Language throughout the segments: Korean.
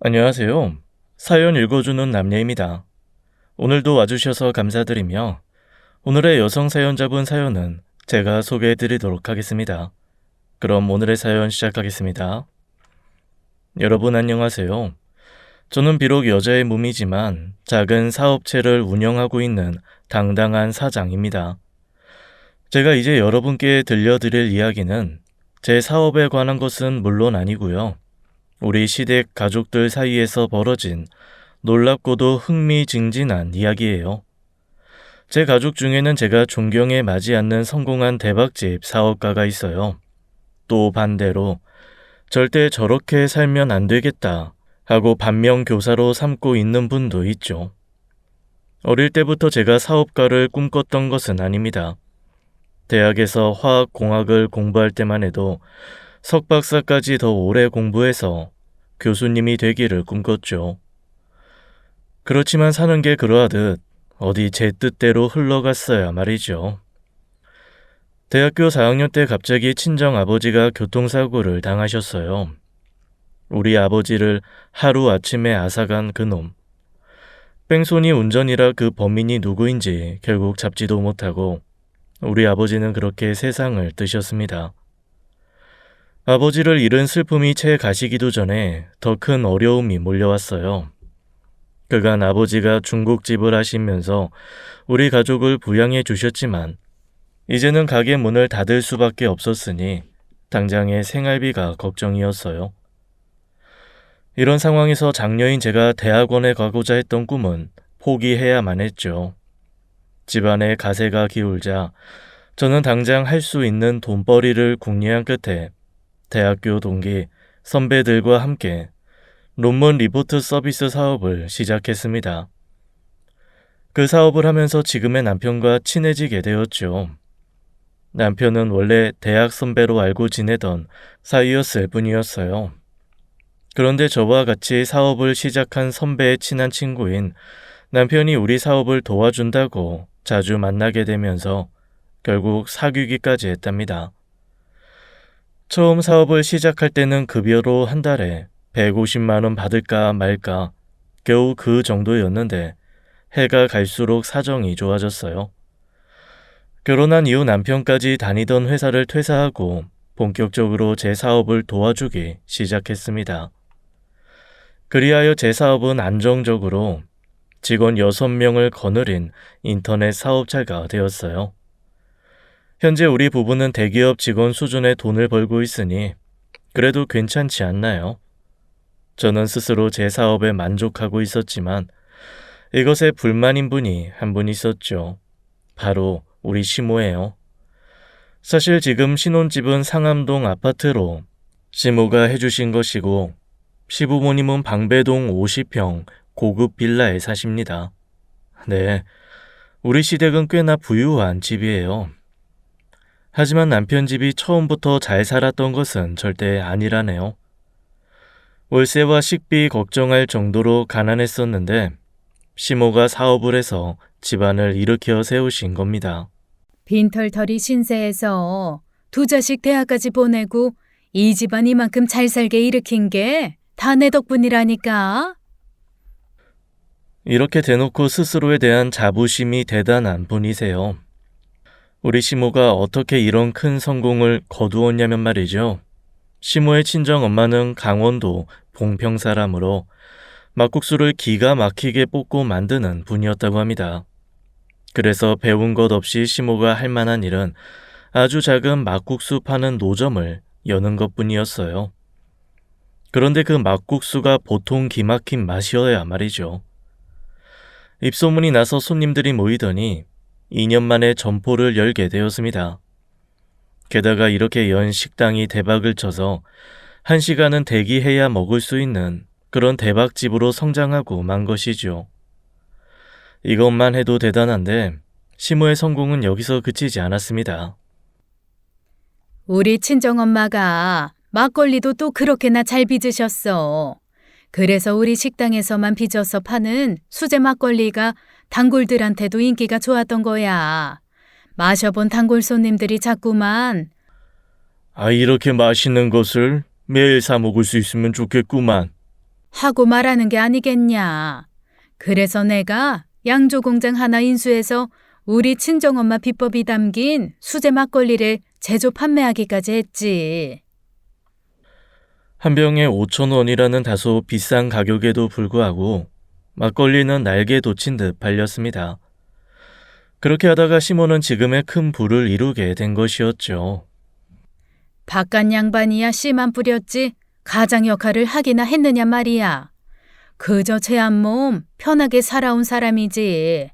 안녕하세요. 사연 읽어주는 남녀입니다. 오늘도 와주셔서 감사드리며 오늘의 여성 사연자분 사연은 제가 소개해드리도록 하겠습니다. 그럼 오늘의 사연 시작하겠습니다. 여러분 안녕하세요. 저는 비록 여자의 몸이지만 작은 사업체를 운영하고 있는 당당한 사장입니다. 제가 이제 여러분께 들려드릴 이야기는 제 사업에 관한 것은 물론 아니고요. 우리 시댁 가족들 사이에서 벌어진 놀랍고도 흥미진진한 이야기예요. 제 가족 중에는 제가 존경에 맞지 않는 성공한 대박집 사업가가 있어요. 또 반대로 절대 저렇게 살면 안 되겠다 하고 반면교사로 삼고 있는 분도 있죠. 어릴 때부터 제가 사업가를 꿈꿨던 것은 아닙니다. 대학에서 화학공학을 공부할 때만 해도 석박사까지 더 오래 공부해서 교수님이 되기를 꿈꿨죠. 그렇지만 사는 게 그러하듯 어디 제 뜻대로 흘러갔어야 말이죠. 대학교 4학년 때 갑자기 친정아버지가 교통사고를 당하셨어요. 우리 아버지를 하루아침에 앗아간 그놈. 뺑소니 운전이라 그 범인이 누구인지 결국 잡지도 못하고 우리 아버지는 그렇게 세상을 뜨셨습니다. 아버지를 잃은 슬픔이 채 가시기도 전에 더 큰 어려움이 몰려왔어요. 그간 아버지가 중국집을 하시면서 우리 가족을 부양해 주셨지만 이제는 가게 문을 닫을 수밖에 없었으니 당장의 생활비가 걱정이었어요. 이런 상황에서 장녀인 제가 대학원에 가고자 했던 꿈은 포기해야만 했죠. 집안의 가세가 기울자 저는 당장 할 수 있는 돈벌이를 궁리한 끝에 대학교 동기 선배들과 함께 논문 리포트 서비스 사업을 시작했습니다. 그 사업을 하면서 지금의 남편과 친해지게 되었죠. 남편은 원래 대학 선배로 알고 지내던 사이였을 뿐이었어요. 그런데 저와 같이 사업을 시작한 선배의 친한 친구인 남편이 우리 사업을 도와준다고 자주 만나게 되면서 결국 사귀기까지 했답니다. 처음 사업을 시작할 때는 급여로 한 달에 150만 원 받을까 말까 겨우 그 정도였는데 해가 갈수록 사정이 좋아졌어요. 결혼한 이후 남편까지 다니던 회사를 퇴사하고 본격적으로 제 사업을 도와주기 시작했습니다. 그리하여 제 사업은 안정적으로 직원 6명을 거느린 인터넷 사업자가 되었어요. 현재 우리 부부는 대기업 직원 수준의 돈을 벌고 있으니 그래도 괜찮지 않나요? 저는 스스로 제 사업에 만족하고 있었지만 이것에 불만인 분이 한 분 있었죠. 바로 우리 시모예요. 사실 지금 신혼집은 상암동 아파트로 시모가 해주신 것이고 시부모님은 방배동 50평 고급 빌라에 사십니다. 네, 우리 시댁은 꽤나 부유한 집이에요. 하지만 남편 집이 처음부터 잘 살았던 것은 절대 아니라네요. 월세와 식비 걱정할 정도로 가난했었는데 시모가 사업을 해서 집안을 일으켜 세우신 겁니다. 빈털터리 신세에서 두 자식 대학까지 보내고 이 집안 이만큼 잘 살게 일으킨 게 다 내 덕분이라니까. 이렇게 대놓고 스스로에 대한 자부심이 대단한 분이세요. 우리 시모가 어떻게 이런 큰 성공을 거두었냐면 말이죠. 시모의 친정 엄마는 강원도 봉평 사람으로 막국수를 기가 막히게 볶고 만드는 분이었다고 합니다. 그래서 배운 것 없이 시모가 할 만한 일은 아주 작은 막국수 파는 노점을 여는 것뿐이었어요. 그런데 그 막국수가 보통 기막힌 맛이어야 말이죠. 입소문이 나서 손님들이 모이더니 2년 만에 점포를 열게 되었습니다. 게다가 이렇게 연 식당이 대박을 쳐서 1시간은 대기해야 먹을 수 있는 그런 대박집으로 성장하고 만 것이죠. 이것만 해도 대단한데 시모의 성공은 여기서 그치지 않았습니다. 우리 친정엄마가 막걸리도 또 그렇게나 잘 빚으셨어. 그래서 우리 식당에서만 빚어서 파는 수제 막걸리가 단골들한테도 인기가 좋았던 거야. 마셔본 단골 손님들이 자꾸만 이렇게 맛있는 것을 매일 사 먹을 수 있으면 좋겠구만. 하고 말하는 게 아니겠냐. 그래서 내가 양조 공장 하나 인수해서 우리 친정엄마 비법이 담긴 수제 막걸리를 제조 판매하기까지 했지. 한 병에 5,000원이라는 다소 비싼 가격에도 불구하고 막걸리는 날개 돋친 듯 팔렸습니다. 그렇게 하다가 시몬은 지금의 큰 부를 이루게 된 것이었죠. 바깥 양반이야 씨만 뿌렸지 가장 역할을 하기나 했느냐 말이야. 그저 제 한 몸 편하게 살아온 사람이지.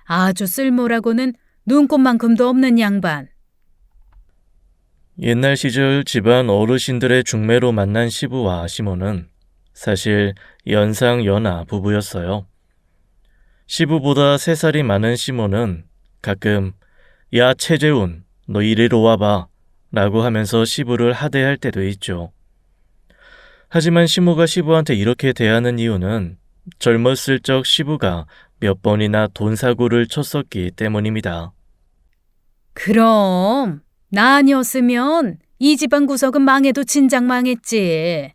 아주 쓸모라고는 눈꼽만큼도 없는 양반. 옛날 시절 집안 어르신들의 중매로 만난 시부와 시몬은 사실 연상연하 부부였어요. 시부보다 3살이 많은 시몬은 가끔 야 최재훈 너 이리로 와봐 라고 하면서 시부를 하대할 때도 있죠. 하지만 시모가 시부한테 이렇게 대하는 이유는 젊었을 적 시부가 몇 번이나 돈 사고를 쳤었기 때문입니다. 그럼 나 아니었으면 이 집안 구석은 망해도 진작 망했지.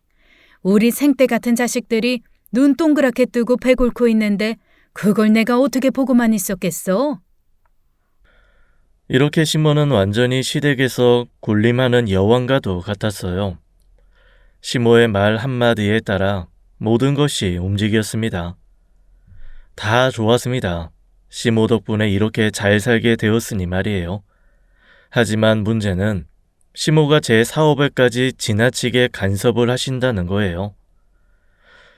우리 생떼 같은 자식들이 눈 동그랗게 뜨고 배 곪고 있는데 그걸 내가 어떻게 보고만 있었겠어? 이렇게 시몬은 완전히 시댁에서 군림하는 여왕과도 같았어요. 시모의 말 한마디에 따라 모든 것이 움직였습니다. 다 좋았습니다. 시모 덕분에 이렇게 잘 살게 되었으니 말이에요. 하지만 문제는 시모가 제 사업에까지 지나치게 간섭을 하신다는 거예요.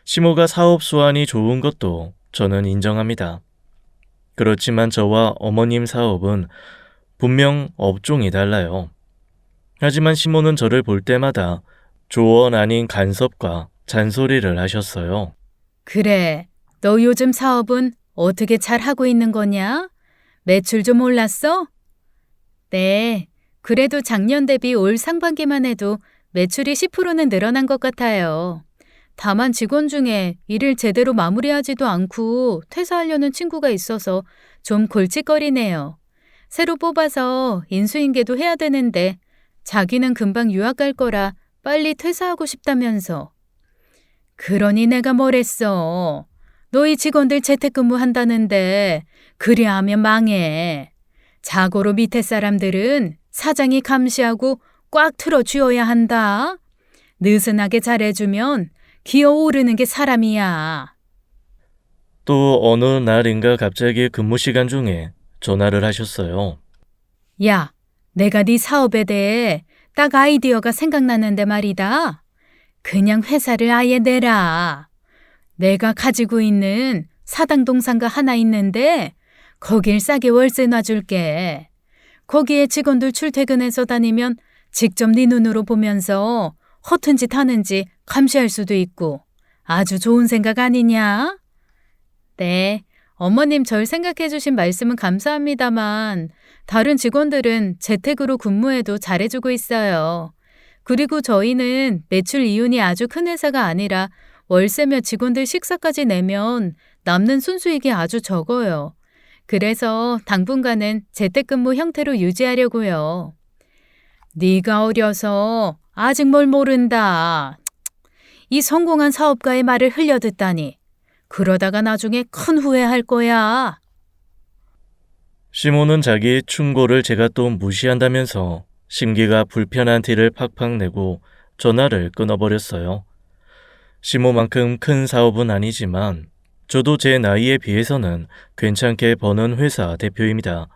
시모가 사업 수완이 좋은 것도 저는 인정합니다. 그렇지만 저와 어머님 사업은 분명 업종이 달라요. 하지만 시모는 저를 볼 때마다 조언 아닌 간섭과 잔소리를 하셨어요. 그래, 너 요즘 사업은 어떻게 잘 하고 있는 거냐? 매출 좀 올랐어? 네, 그래도 작년 대비 올 상반기만 해도 매출이 10%는 늘어난 것 같아요. 다만 직원 중에 일을 제대로 마무리하지도 않고 퇴사하려는 친구가 있어서 좀 골칫거리네요. 새로 뽑아서 인수인계도 해야 되는데 자기는 금방 유학 갈 거라 빨리 퇴사하고 싶다면서. 그러니 내가 뭐랬어. 너희 직원들 재택근무한다는데 그래야 하면 망해. 자고로 밑에 사람들은 사장이 감시하고 꽉 틀어쥐어야 한다. 느슨하게 잘해주면 기어오르는 게 사람이야. 또 어느 날인가 갑자기 근무 시간 중에 전화를 하셨어요. 야, 내가 네 사업에 대해 딱 아이디어가 생각나는데 말이다. 그냥 회사를 아예 내라. 내가 가지고 있는 사당동상가 하나 있는데 거길 싸게 월세 놔줄게. 거기에 직원들 출퇴근해서 다니면 직접 네 눈으로 보면서 허튼 짓 하는지 감시할 수도 있고 아주 좋은 생각 아니냐? 네, 어머님 절 생각해 주신 말씀은 감사합니다만 다른 직원들은 재택으로 근무해도 잘해주고 있어요. 그리고 저희는 매출 이윤이 아주 큰 회사가 아니라 월세며 직원들 식사까지 내면 남는 순수익이 아주 적어요. 그래서 당분간은 재택근무 형태로 유지하려고요. 네가 어려서 아직 뭘 모른다. 이 성공한 사업가의 말을 흘려듣다니. 그러다가 나중에 큰 후회할 거야. 시몬은 자기 충고를 제가 또 무시한다면서 심기가 불편한 티를 팍팍 내고 전화를 끊어버렸어요. 시모만큼 큰 사업은 아니지만 저도 제 나이에 비해서는 괜찮게 버는 회사 대표입니다.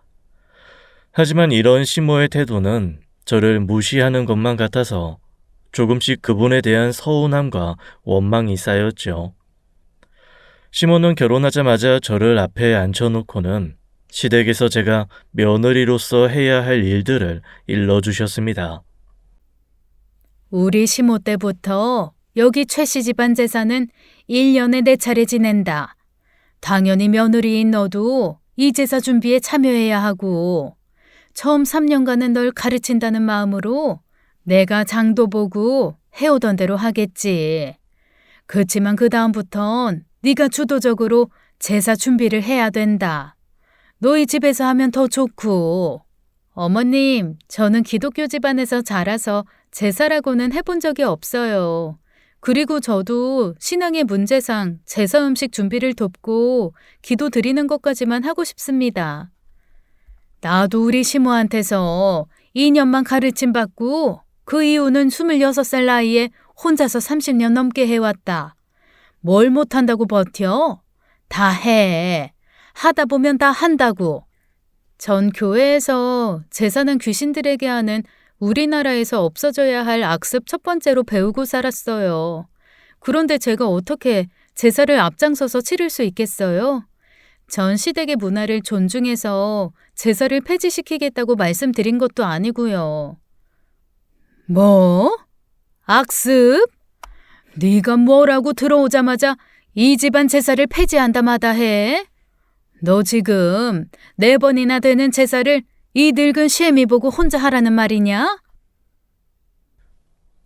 하지만 이런 시모의 태도는 저를 무시하는 것만 같아서 조금씩 그분에 대한 서운함과 원망이 쌓였죠. 시모는 결혼하자마자 저를 앞에 앉혀놓고는 시댁에서 제가 며느리로서 해야 할 일들을 일러주셨습니다. 우리 시모 때부터 여기 최 씨 집안 제사는 1년에 4차례 지낸다. 당연히 며느리인 너도 이 제사 준비에 참여해야 하고 처음 3년간은 널 가르친다는 마음으로 내가 장도 보고 해오던 대로 하겠지. 그렇지만 그 다음부턴 네가 주도적으로 제사 준비를 해야 된다. 너희 집에서 하면 더 좋고. 어머님, 저는 기독교 집안에서 자라서 제사라고는 해본 적이 없어요. 그리고 저도 신앙의 문제상 제사 음식 준비를 돕고 기도 드리는 것까지만 하고 싶습니다. 나도 우리 시모한테서 2년만 가르침 받고 그 이후는 26살 나이에 혼자서 30년 넘게 해왔다. 뭘 못한다고 버텨? 다 해. 하다 보면 다 한다고. 전 교회에서 제사는 귀신들에게 하는 우리나라에서 없어져야 할 악습 첫 번째로 배우고 살았어요. 그런데 제가 어떻게 제사를 앞장서서 치를 수 있겠어요? 전 시댁의 문화를 존중해서 제사를 폐지시키겠다고 말씀드린 것도 아니고요. 뭐? 악습? 네가 뭐라고 들어오자마자 이 집안 제사를 폐지한다 마다 해? 너 지금 4번이나 되는 제사를 이 늙은 시애미 보고 혼자 하라는 말이냐?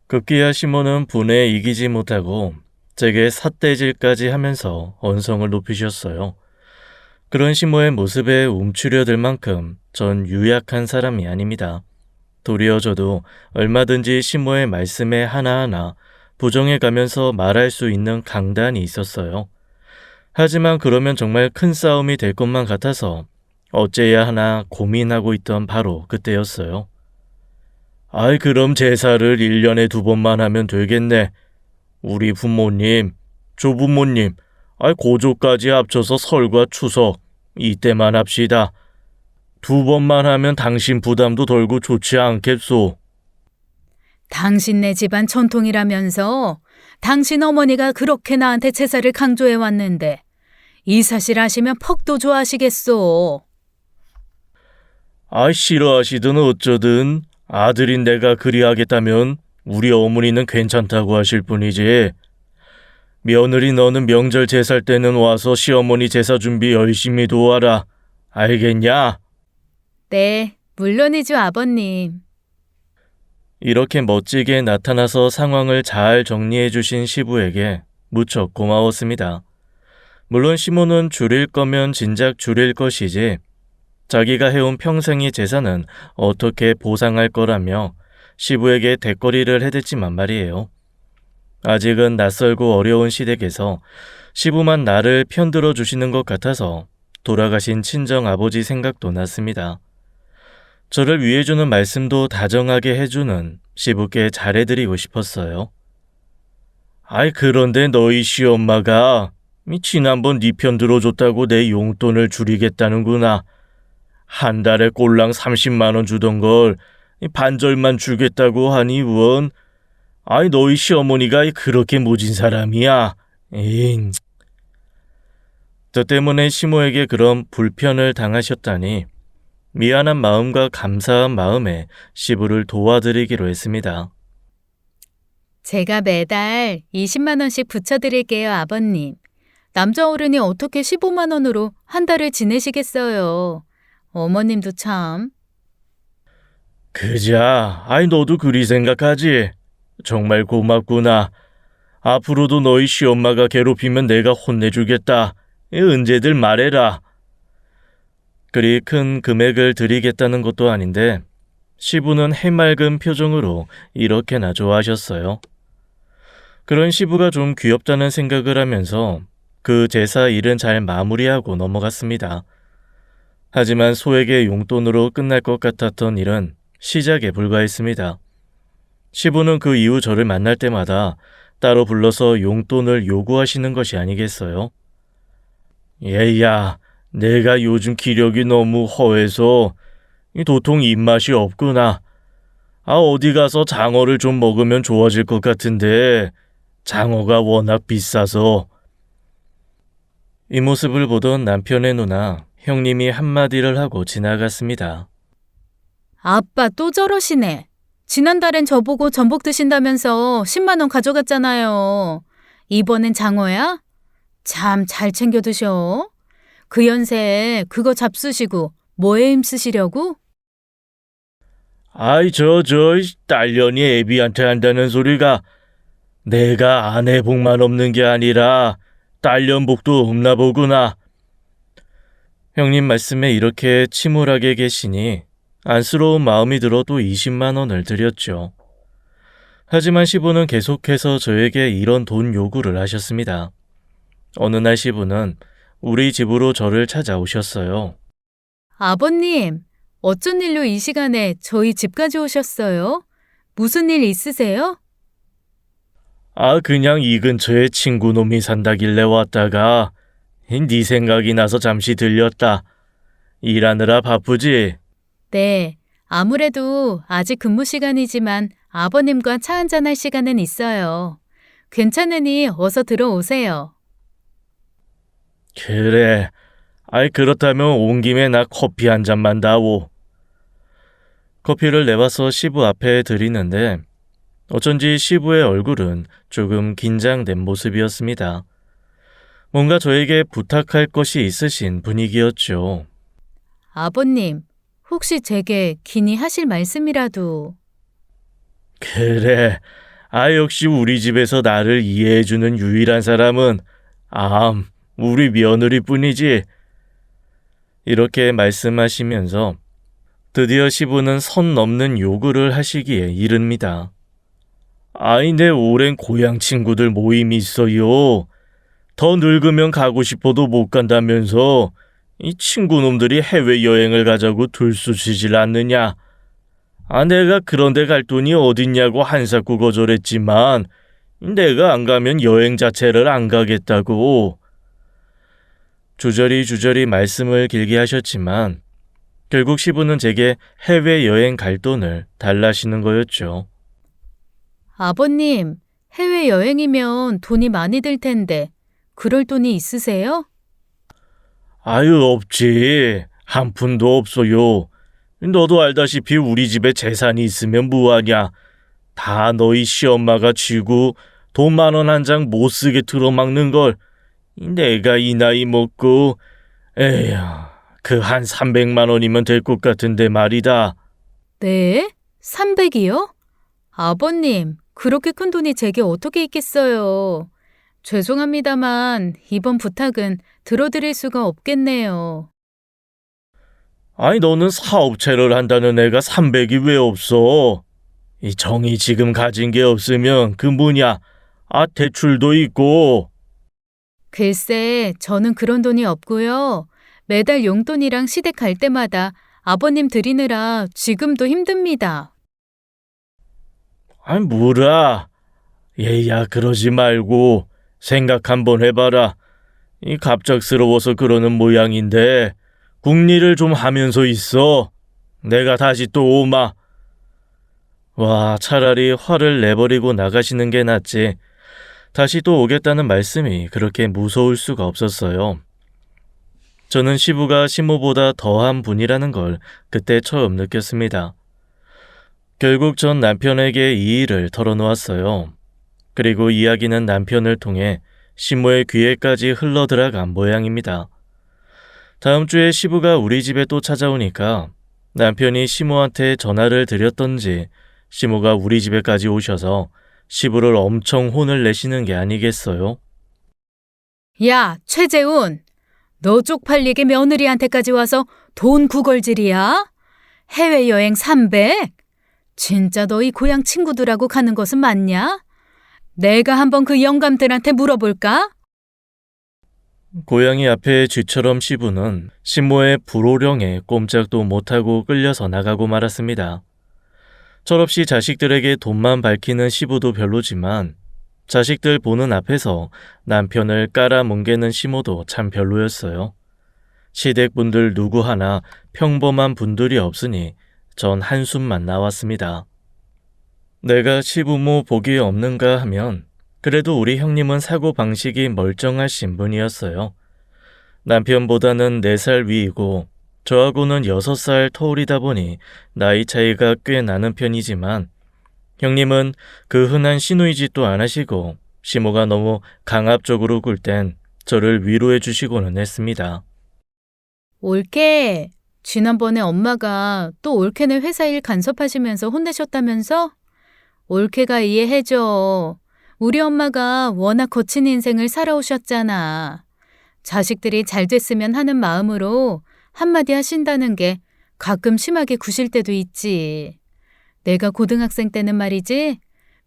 급기야 시모는 분에 이기지 못하고 제게 삿대질까지 하면서 언성을 높이셨어요. 그런 시모의 모습에 움츠려들 만큼 전 유약한 사람이 아닙니다. 도리어 저도 얼마든지 시모의 말씀에 하나하나 부정해 가면서 말할 수 있는 강단이 있었어요. 하지만 그러면 정말 큰 싸움이 될 것만 같아서 어째야 하나 고민하고 있던 바로 그때였어요. 아이, 그럼 제사를 1년에 2번만 하면 되겠네. 우리 부모님, 조부모님, 고조까지 합쳐서 설과 추석 이때만 합시다. 2번만 하면 당신 부담도 덜고 좋지 않겠소. 당신네 집안 전통이라면서 당신 어머니가 그렇게 나한테 제사를 강조해 왔는데 이 사실 아시면 퍽도 좋아하시겠소. 싫어하시든 어쩌든 아들인 내가 그리하겠다면 우리 어머니는 괜찮다고 하실 뿐이지. 며느리 너는 명절 제살 때는 와서 시어머니 제사 준비 열심히 도와라. 알겠냐? 네, 물론이죠, 아버님. 이렇게 멋지게 나타나서 상황을 잘 정리해 주신 시부에게 무척 고마웠습니다. 물론 시모는 줄일 거면 진작 줄일 것이지 자기가 해온 평생의 재산은 어떻게 보상할 거라며 시부에게 대거리를 해댔지만 말이에요. 아직은 낯설고 어려운 시댁에서 시부만 나를 편들어 주시는 것 같아서 돌아가신 친정 아버지 생각도 났습니다. 저를 위해주는 말씀도 다정하게 해주는 시부께 잘해드리고 싶었어요. 그런데 너희 시엄마가 지난번 네 편 들어줬다고 내 용돈을 줄이겠다는구나. 한 달에 꼴랑 30만 원 주던 걸 반절만 주겠다고 하니 원. 너희 시어머니가 그렇게 모진 사람이야. 에잉. 저 때문에 시모에게 그런 불편을 당하셨다니 미안한 마음과 감사한 마음에 시부를 도와드리기로 했습니다. 제가 매달 20만 원씩 붙여드릴게요, 아버님. 남자 어른이 어떻게 15만 원으로 한 달을 지내시겠어요. 어머님도 참. 그자, 너도 그리 생각하지. 정말 고맙구나. 앞으로도 너희 시엄마가 괴롭히면 내가 혼내주겠다. 언제들 말해라. 그리 큰 금액을 드리겠다는 것도 아닌데 시부는 해맑은 표정으로 이렇게나 좋아하셨어요. 그런 시부가 좀 귀엽다는 생각을 하면서 그 제사 일은 잘 마무리하고 넘어갔습니다. 하지만 소에게 용돈으로 끝날 것 같았던 일은 시작에 불과했습니다. 시부는 그 이후 저를 만날 때마다 따로 불러서 용돈을 요구하시는 것이 아니겠어요? 얘야, 내가 요즘 기력이 너무 허해서 도통 입맛이 없구나. 어디 가서 장어를 좀 먹으면 좋아질 것 같은데 장어가 워낙 비싸서. 이 모습을 보던 남편의 누나, 형님이 한마디를 하고 지나갔습니다. 아빠 또 저러시네. 지난달엔 저보고 전복 드신다면서 10만 원 가져갔잖아요. 이번엔 장어야? 참 잘 챙겨 드셔. 그 연세에 그거 잡수시고 뭐에 힘쓰시려고? 딸년이 애비한테 한다는 소리가 내가 아내 복만 없는 게 아니라 딸년 복도 없나 보구나. 형님 말씀에 이렇게 침울하게 계시니 안쓰러운 마음이 들어 또 20만 원을 드렸죠. 하지만 시부는 계속해서 저에게 이런 돈 요구를 하셨습니다. 어느 날 시부는 우리 집으로 저를 찾아오셨어요. 아버님, 어쩐 일로 이 시간에 저희 집까지 오셨어요? 무슨 일 있으세요? 아, 그냥 이 근처에 친구 놈이 산다길래 왔다가 네 생각이 나서 잠시 들렸다. 일하느라 바쁘지? 네, 아무래도 아직 근무 시간이지만 아버님과 차 한잔 할 시간은 있어요. 괜찮으니 어서 들어오세요. 그래. 아이, 그렇다면 온 김에 나 커피 한 잔만 다오. 커피를 내와서 시부 앞에 드리는데 어쩐지 시부의 얼굴은 조금 긴장된 모습이었습니다. 뭔가 저에게 부탁할 것이 있으신 분위기였죠. 아버님, 혹시 제게 기니 하실 말씀이라도. 그래. 아, 역시 우리 집에서 나를 이해해주는 유일한 사람은 우리 며느리뿐이지. 이렇게 말씀하시면서 드디어 시부는 선 넘는 요구를 하시기에 이릅니다. 아이, 내 오랜 고향 친구들 모임이 있어요. 더 늙으면 가고 싶어도 못 간다면서 이 친구놈들이 해외여행을 가자고 들쑤시질 않느냐. 아, 내가 그런데 갈 돈이 어딨냐고 한사코 거절했지만 내가 안 가면 여행 자체를 안 가겠다고. 주저리 말씀을 길게 하셨지만 결국 시부는 제게 해외여행 갈 돈을 달라시는 거였죠. 아버님, 해외여행이면 돈이 많이 들 텐데 그럴 돈이 있으세요? 아유, 없지. 한 푼도 없어요. 너도 알다시피 우리 집에 재산이 있으면 뭐하냐. 다 너희 시엄마가 쥐고 돈 10,000원 한 장 못 쓰게 틀어막는 걸 내가 이 나이 먹고 에휴, 그 한 300만 원이면 될 것 같은데 말이다. 네? 300이요? 아버님, 그렇게 큰 돈이 제게 어떻게 있겠어요. 죄송합니다만 이번 부탁은 들어드릴 수가 없겠네요. 아니, 너는 사업체를 한다는 애가 300이 왜 없어? 이 정이 지금 가진 게 없으면 그 뭐냐, 대출도 있고. 글쎄, 저는 그런 돈이 없고요. 매달 용돈이랑 시댁 갈 때마다 아버님 드리느라 지금도 힘듭니다. 아니, 뭐라. 얘야, 그러지 말고 생각 한번 해봐라. 이 갑작스러워서 그러는 모양인데 궁리를 좀 하면서 있어. 내가 다시 또 오마. 와, 차라리 화를 내버리고 나가시는 게 낫지. 다시 또 오겠다는 말씀이 그렇게 무서울 수가 없었어요. 저는 시부가 시모보다 더한 분이라는 걸 그때 처음 느꼈습니다. 결국 전 남편에게 이 일을 털어놓았어요. 그리고 이야기는 남편을 통해 시모의 귀에까지 흘러들어간 모양입니다. 다음 주에 시부가 우리 집에 또 찾아오니까 남편이 시모한테 전화를 드렸던지 시모가 우리 집에까지 오셔서 시부를 엄청 혼을 내시는 게 아니겠어요? 야, 최재훈! 너 쪽팔리게 며느리한테까지 와서 돈 구걸질이야? 해외여행 300? 진짜 너희 고향 친구들하고 가는 것은 맞냐? 내가 한번 그 영감들한테 물어볼까? 고양이 앞에 쥐처럼 시부는 시모의 불호령에 꼼짝도 못하고 끌려서 나가고 말았습니다. 철없이 자식들에게 돈만 밝히는 시부도 별로지만 자식들 보는 앞에서 남편을 깔아뭉개는 시모도 참 별로였어요. 시댁분들 누구 하나 평범한 분들이 없으니 전 한숨만 나왔습니다. 내가 시부모 복이 없는가 하면 그래도 우리 형님은 사고방식이 멀쩡하신 분이었어요. 남편보다는 4살 위이고 저하고는 6살 터울이다 보니 나이 차이가 꽤 나는 편이지만 형님은 그 흔한 시누이 짓도 안 하시고 시모가 너무 강압적으로 굴 땐 저를 위로해 주시고는 했습니다. 올케, 지난번에 엄마가 또 올케네 회사 일 간섭하시면서 혼내셨다면서? 올케가 이해해줘. 우리 엄마가 워낙 거친 인생을 살아오셨잖아. 자식들이 잘 됐으면 하는 마음으로 한마디 하신다는 게 가끔 심하게 구실 때도 있지. 내가 고등학생 때는 말이지.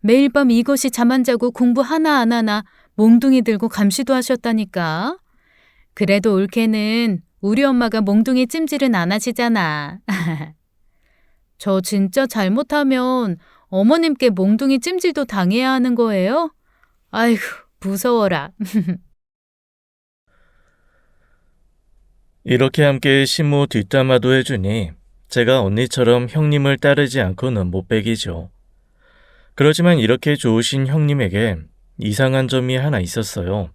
매일 밤 이것이 잠 안 자고 공부 하나 안 하나 몽둥이 들고 감시도 하셨다니까. 그래도 올케는 우리 엄마가 몽둥이 찜질은 안 하시잖아. 저 진짜 잘못하면 어머님께 몽둥이 찜질도 당해야 하는 거예요? 아이고, 무서워라. 이렇게 함께 시모 뒷담화도 해주니 제가 언니처럼 형님을 따르지 않고는 못 배기죠. 그렇지만 이렇게 좋으신 형님에게 이상한 점이 하나 있었어요.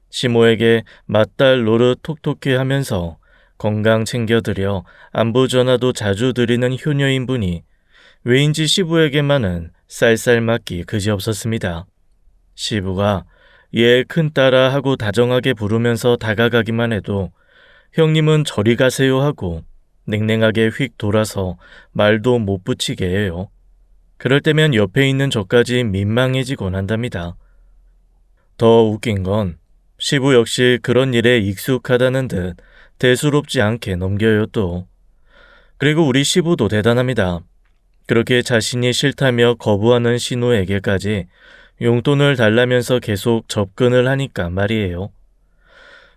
시모에게 맏딸 노릇 톡톡히 하면서 건강 챙겨드려 안부 전화도 자주 드리는 효녀인 분이 왜인지 시부에게만은 쌀쌀맞기 그지없었습니다. 시부가 얘 큰딸아 하고 다정하게 부르면서 다가가기만 해도 형님은 저리 가세요 하고 냉랭하게 휙 돌아서 말도 못 붙이게 해요. 그럴 때면 옆에 있는 저까지 민망해지곤 한답니다. 더 웃긴 건 시부 역시 그런 일에 익숙하다는 듯 대수롭지 않게 넘겨요 또. 그리고 우리 시부도 대단합니다. 그렇게 자신이 싫다며 거부하는 신우에게까지 용돈을 달라면서 계속 접근을 하니까 말이에요.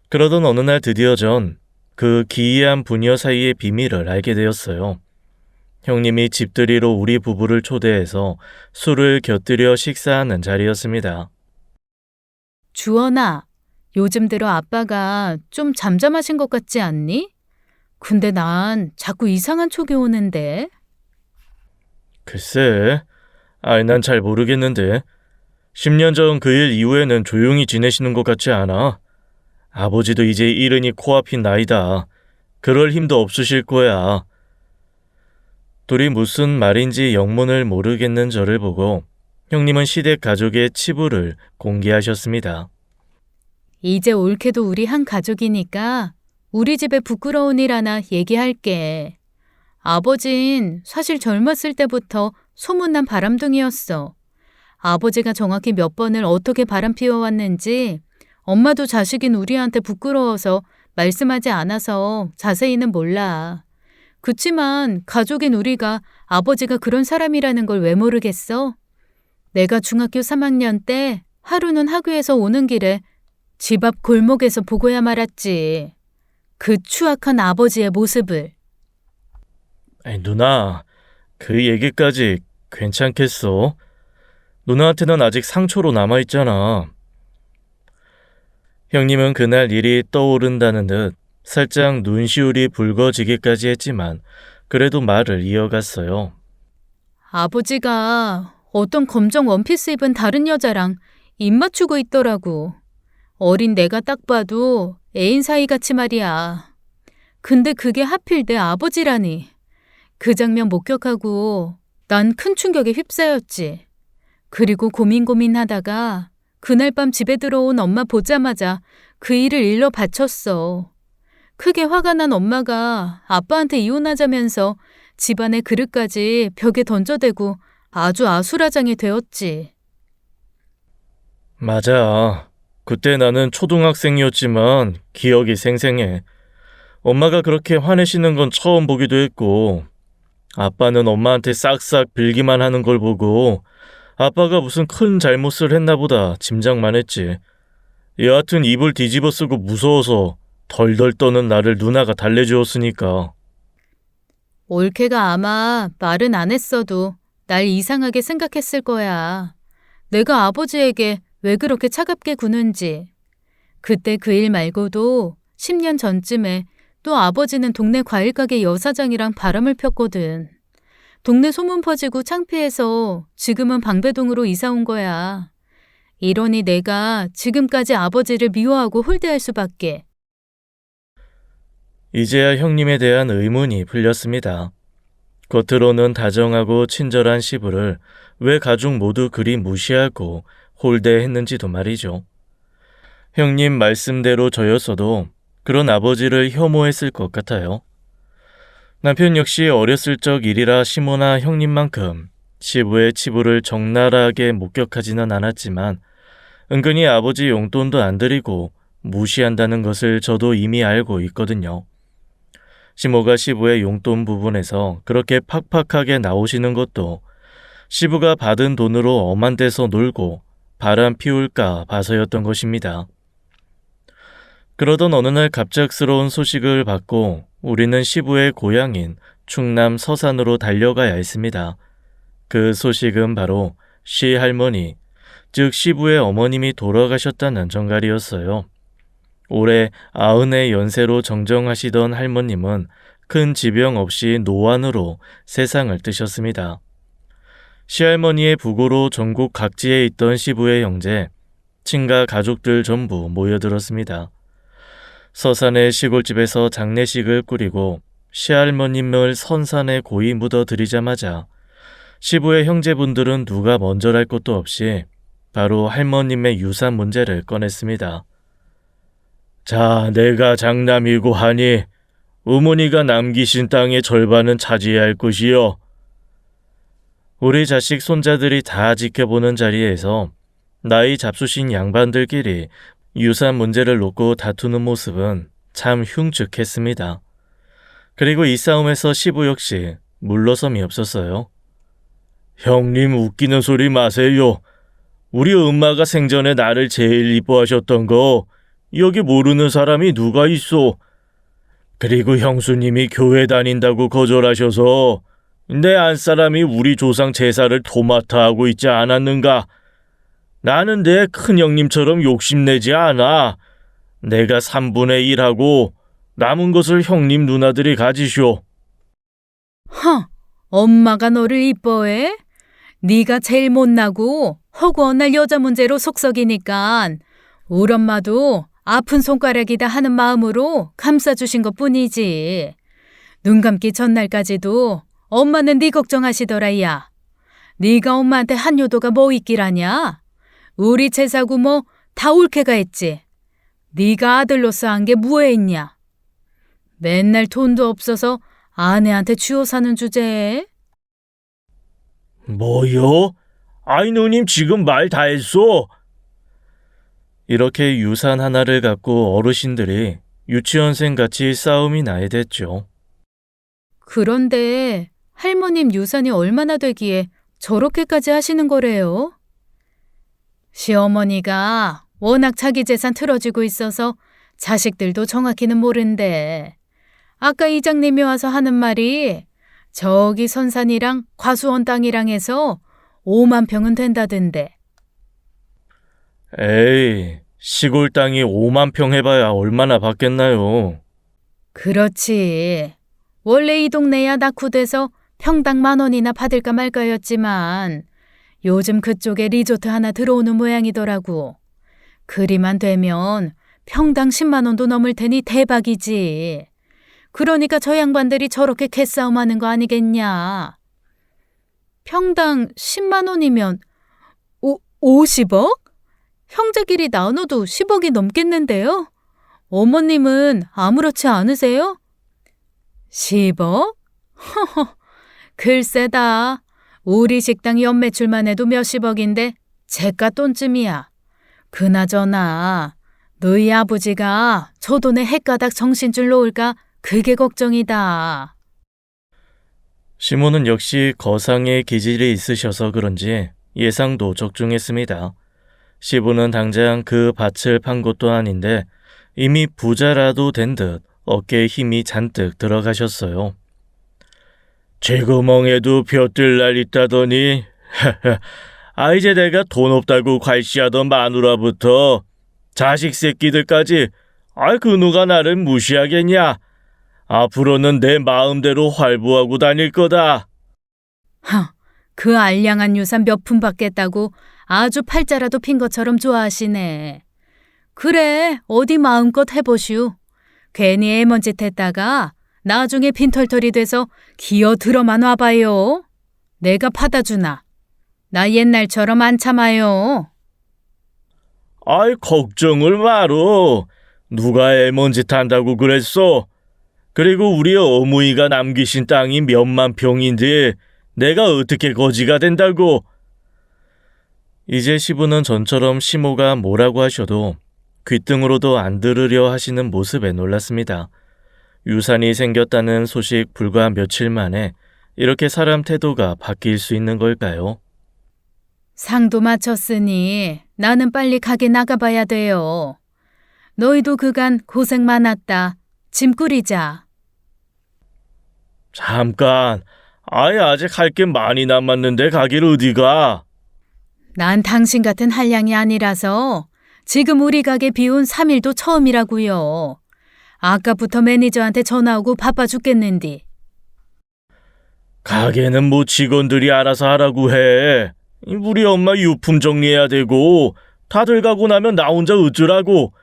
그러던 어느 날 드디어 전 그 기이한 부녀 사이의 비밀을 알게 되었어요. 형님이 집들이로 우리 부부를 초대해서 술을 곁들여 식사하는 자리였습니다. 주원아, 요즘 들어 아빠가 좀 잠잠하신 것 같지 않니? 근데 난 자꾸 이상한 촉이 오는데. 글쎄, 난 잘 모르겠는데 10년 전 그 일 이후에는 조용히 지내시는 것 같지 않아? 아버지도 이제 이른이 코앞인 나이다. 그럴 힘도 없으실 거야. 둘이 무슨 말인지 영문을 모르겠는 저를 보고 형님은 시댁 가족의 치부를 공개하셨습니다. 이제 올케도 우리 한 가족이니까 우리 집에 부끄러운 일 하나 얘기할게. 아버진 사실 젊었을 때부터 소문난 바람둥이였어. 아버지가 정확히 몇 번을 어떻게 바람 피워왔는지 엄마도 자식인 우리한테 부끄러워서 말씀하지 않아서 자세히는 몰라. 그치만 가족인 우리가 아버지가 그런 사람이라는 걸 왜 모르겠어? 내가 중학교 3학년 때 하루는 학교에서 오는 길에 집 앞 골목에서 보고야 말았지. 그 추악한 아버지의 모습을. 누나, 그 얘기까지 괜찮겠어? 누나한테는 아직 상처로 남아있잖아. 형님은 그날 일이 떠오른다는 듯 살짝 눈시울이 붉어지기까지 했지만 그래도 말을 이어갔어요. 아버지가 어떤 검정 원피스 입은 다른 여자랑 입 맞추고 있더라고. 어린 내가 딱 봐도 애인 사이 같이 말이야. 근데 그게 하필 내 아버지라니. 그 장면 목격하고 난 큰 충격에 휩싸였지. 그리고 고민하다가 그날 밤 집에 들어온 엄마 보자마자 그 일을 일러 바쳤어. 크게 화가 난 엄마가 아빠한테 이혼하자면서 집안의 그릇까지 벽에 던져대고 아주 아수라장이 되었지. 맞아. 그때 나는 초등학생이었지만 기억이 생생해. 엄마가 그렇게 화내시는 건 처음 보기도 했고 아빠는 엄마한테 싹싹 빌기만 하는 걸 보고 아빠가 무슨 큰 잘못을 했나 보다 짐작만 했지. 여하튼 입을 뒤집어 쓰고 무서워서 덜덜 떠는 나를 누나가 달래주었으니까. 올케가 아마 말은 안 했어도 날 이상하게 생각했을 거야. 내가 아버지에게 왜 그렇게 차갑게 구는지. 그때 그 일 말고도 10년 전쯤에 또 아버지는 동네 과일가게 여사장이랑 바람을 폈거든. 동네 소문 퍼지고 창피해서 지금은 방배동으로 이사 온 거야. 이러니 내가 지금까지 아버지를 미워하고 홀대할 수밖에. 이제야 형님에 대한 의문이 풀렸습니다. 겉으로는 다정하고 친절한 시부를 왜 가족 모두 그리 무시하고 홀대했는지도 말이죠. 형님 말씀대로 저였어도 그런 아버지를 혐오했을 것 같아요. 남편 역시 어렸을 적 일이라 시모나 형님만큼 시부의 치부를 적나라하게 목격하지는 않았지만 은근히 아버지 용돈도 안 드리고 무시한다는 것을 저도 이미 알고 있거든요. 시모가 시부의 용돈 부분에서 그렇게 팍팍하게 나오시는 것도 시부가 받은 돈으로 엄한 데서 놀고 바람 피울까 봐서였던 것입니다. 그러던 어느 날 갑작스러운 소식을 받고 우리는 시부의 고향인 충남 서산으로 달려가야 했습니다. 그 소식은 바로 시할머니, 즉 시부의 어머님이 돌아가셨다는 전갈이었어요. 올해 90의 연세로 정정하시던 할머님은 큰 지병 없이 노안으로 세상을 뜨셨습니다. 시할머니의 부고로 전국 각지에 있던 시부의 형제, 친가 가족들 전부 모여들었습니다. 서산의 시골집에서 장례식을 꾸리고 시할머님을 선산에 고이 묻어드리자마자 시부의 형제분들은 누가 먼저랄 것도 없이 바로 할머님의 유산 문제를 꺼냈습니다. 자, 내가 장남이고 하니 어머니가 남기신 땅의 절반은 차지해야 할 것이요. 우리 자식 손자들이 다 지켜보는 자리에서 나이 잡수신 양반들끼리 유산 문제를 놓고 다투는 모습은 참 흉측했습니다. 그리고 이 싸움에서 시부 역시 물러섬이 없었어요. 형님 웃기는 소리 마세요. 우리 엄마가 생전에 나를 제일 이뻐하셨던 거 여기 모르는 사람이 누가 있어. 그리고 형수님이 교회 다닌다고 거절하셔서 내 안사람이 우리 조상 제사를 도맡아 하고 있지 않았는가. 나는 내 큰형님처럼 욕심내지 않아. 내가 3분의 1하고 남은 것을 형님 누나들이 가지쇼. 엄마가 너를 이뻐해? 네가 제일 못나고 허구한 날 여자 문제로 속썩이니까 우리 엄마도 아픈 손가락이다 하는 마음으로 감싸주신 것뿐이지. 눈 감기 전날까지도 엄마는 네 걱정하시더라. 야, 네가 엄마한테 한 요도가 뭐 있기라냐? 우리 제사고 뭐 다 옳게가 했지. 네가 아들로서 한 게 뭐에 있냐? 맨날 돈도 없어서 아내한테 쥐어 사는 주제에. 뭐요? 아이 누님 지금 말 다 했어. 이렇게 유산 하나를 갖고 어르신들이 유치원생같이 싸움이 나야 됐죠. 그런데 할머님 유산이 얼마나 되기에 저렇게까지 하시는 거래요? 시어머니가 워낙 자기 재산 틀어지고 있어서 자식들도 정확히는 모른대. 아까 이장님이 와서 하는 말이 저기 선산이랑 과수원 땅이랑 해서 5만 평은 된다던데. 에이, 시골 땅이 5만 평 해봐야 얼마나 받겠나요? 그렇지. 원래 이 동네야 낙후돼서 평당 10,000원이나 받을까 말까였지만 요즘 그쪽에 리조트 하나 들어오는 모양이더라고. 그리만 되면 평당 10만 원도 넘을 테니 대박이지. 그러니까 저 양반들이 저렇게 개싸움하는 거 아니겠냐. 평당 10만 원이면 50억? 형제끼리 나눠도 10억이 넘겠는데요? 어머님은 아무렇지 않으세요? 10억? 허허, 글쎄다. 우리 식당 연매출만 해도 몇십억인데 제값 돈쯤이야. 그나저나 너희 아버지가 저 돈에 헷가닥 정신줄 놓을까 그게 걱정이다. 시모는 역시 거상의 기질이 있으셔서 그런지 예상도 적중했습니다. 시부는 당장 그 밭을 판 것도 아닌데 이미 부자라도 된 듯 어깨에 힘이 잔뜩 들어가셨어요. 쥐구멍에도 벼뜰 날 있다더니 이제 내가 돈 없다고 괄시하던 마누라부터 자식 새끼들까지 그 누가 나를 무시하겠냐. 앞으로는 내 마음대로 활보하고 다닐 거다. 그 알량한 유산 몇 푼 받겠다고 아주 팔자라도 핀 것처럼 좋아하시네. 그래, 어디 마음껏 해보슈. 괜히 애먼짓 했다가 나중에 빈털털이 돼서 기어 들어만 와봐요. 내가 받아주나. 나 옛날처럼 안 참아요. 걱정을 마로. 누가 애먼짓 한다고 그랬어? 그리고 우리 어머니가 남기신 땅이 몇만 평인데 내가 어떻게 거지가 된다고. 이제 시부는 전처럼 시모가 뭐라고 하셔도 귓등으로도 안 들으려 하시는 모습에 놀랐습니다. 유산이 생겼다는 소식 불과 며칠 만에 이렇게 사람 태도가 바뀔 수 있는 걸까요? 상도 마쳤으니 나는 빨리 가게 나가봐야 돼요. 너희도 그간 고생 많았다. 짐 꾸리자. 잠깐, 아직 할 게 많이 남았는데 가길 어디가? 난 당신 같은 한량이 아니라서 지금 우리 가게 비운 3일도 처음이라고요. 아까부터 매니저한테 전화 오고 바빠 죽겠는디. 가게는 뭐 직원들이 알아서 하라고 해. 우리 엄마 유품 정리해야 되고 다들 가고 나면 나 혼자 어쩌라고.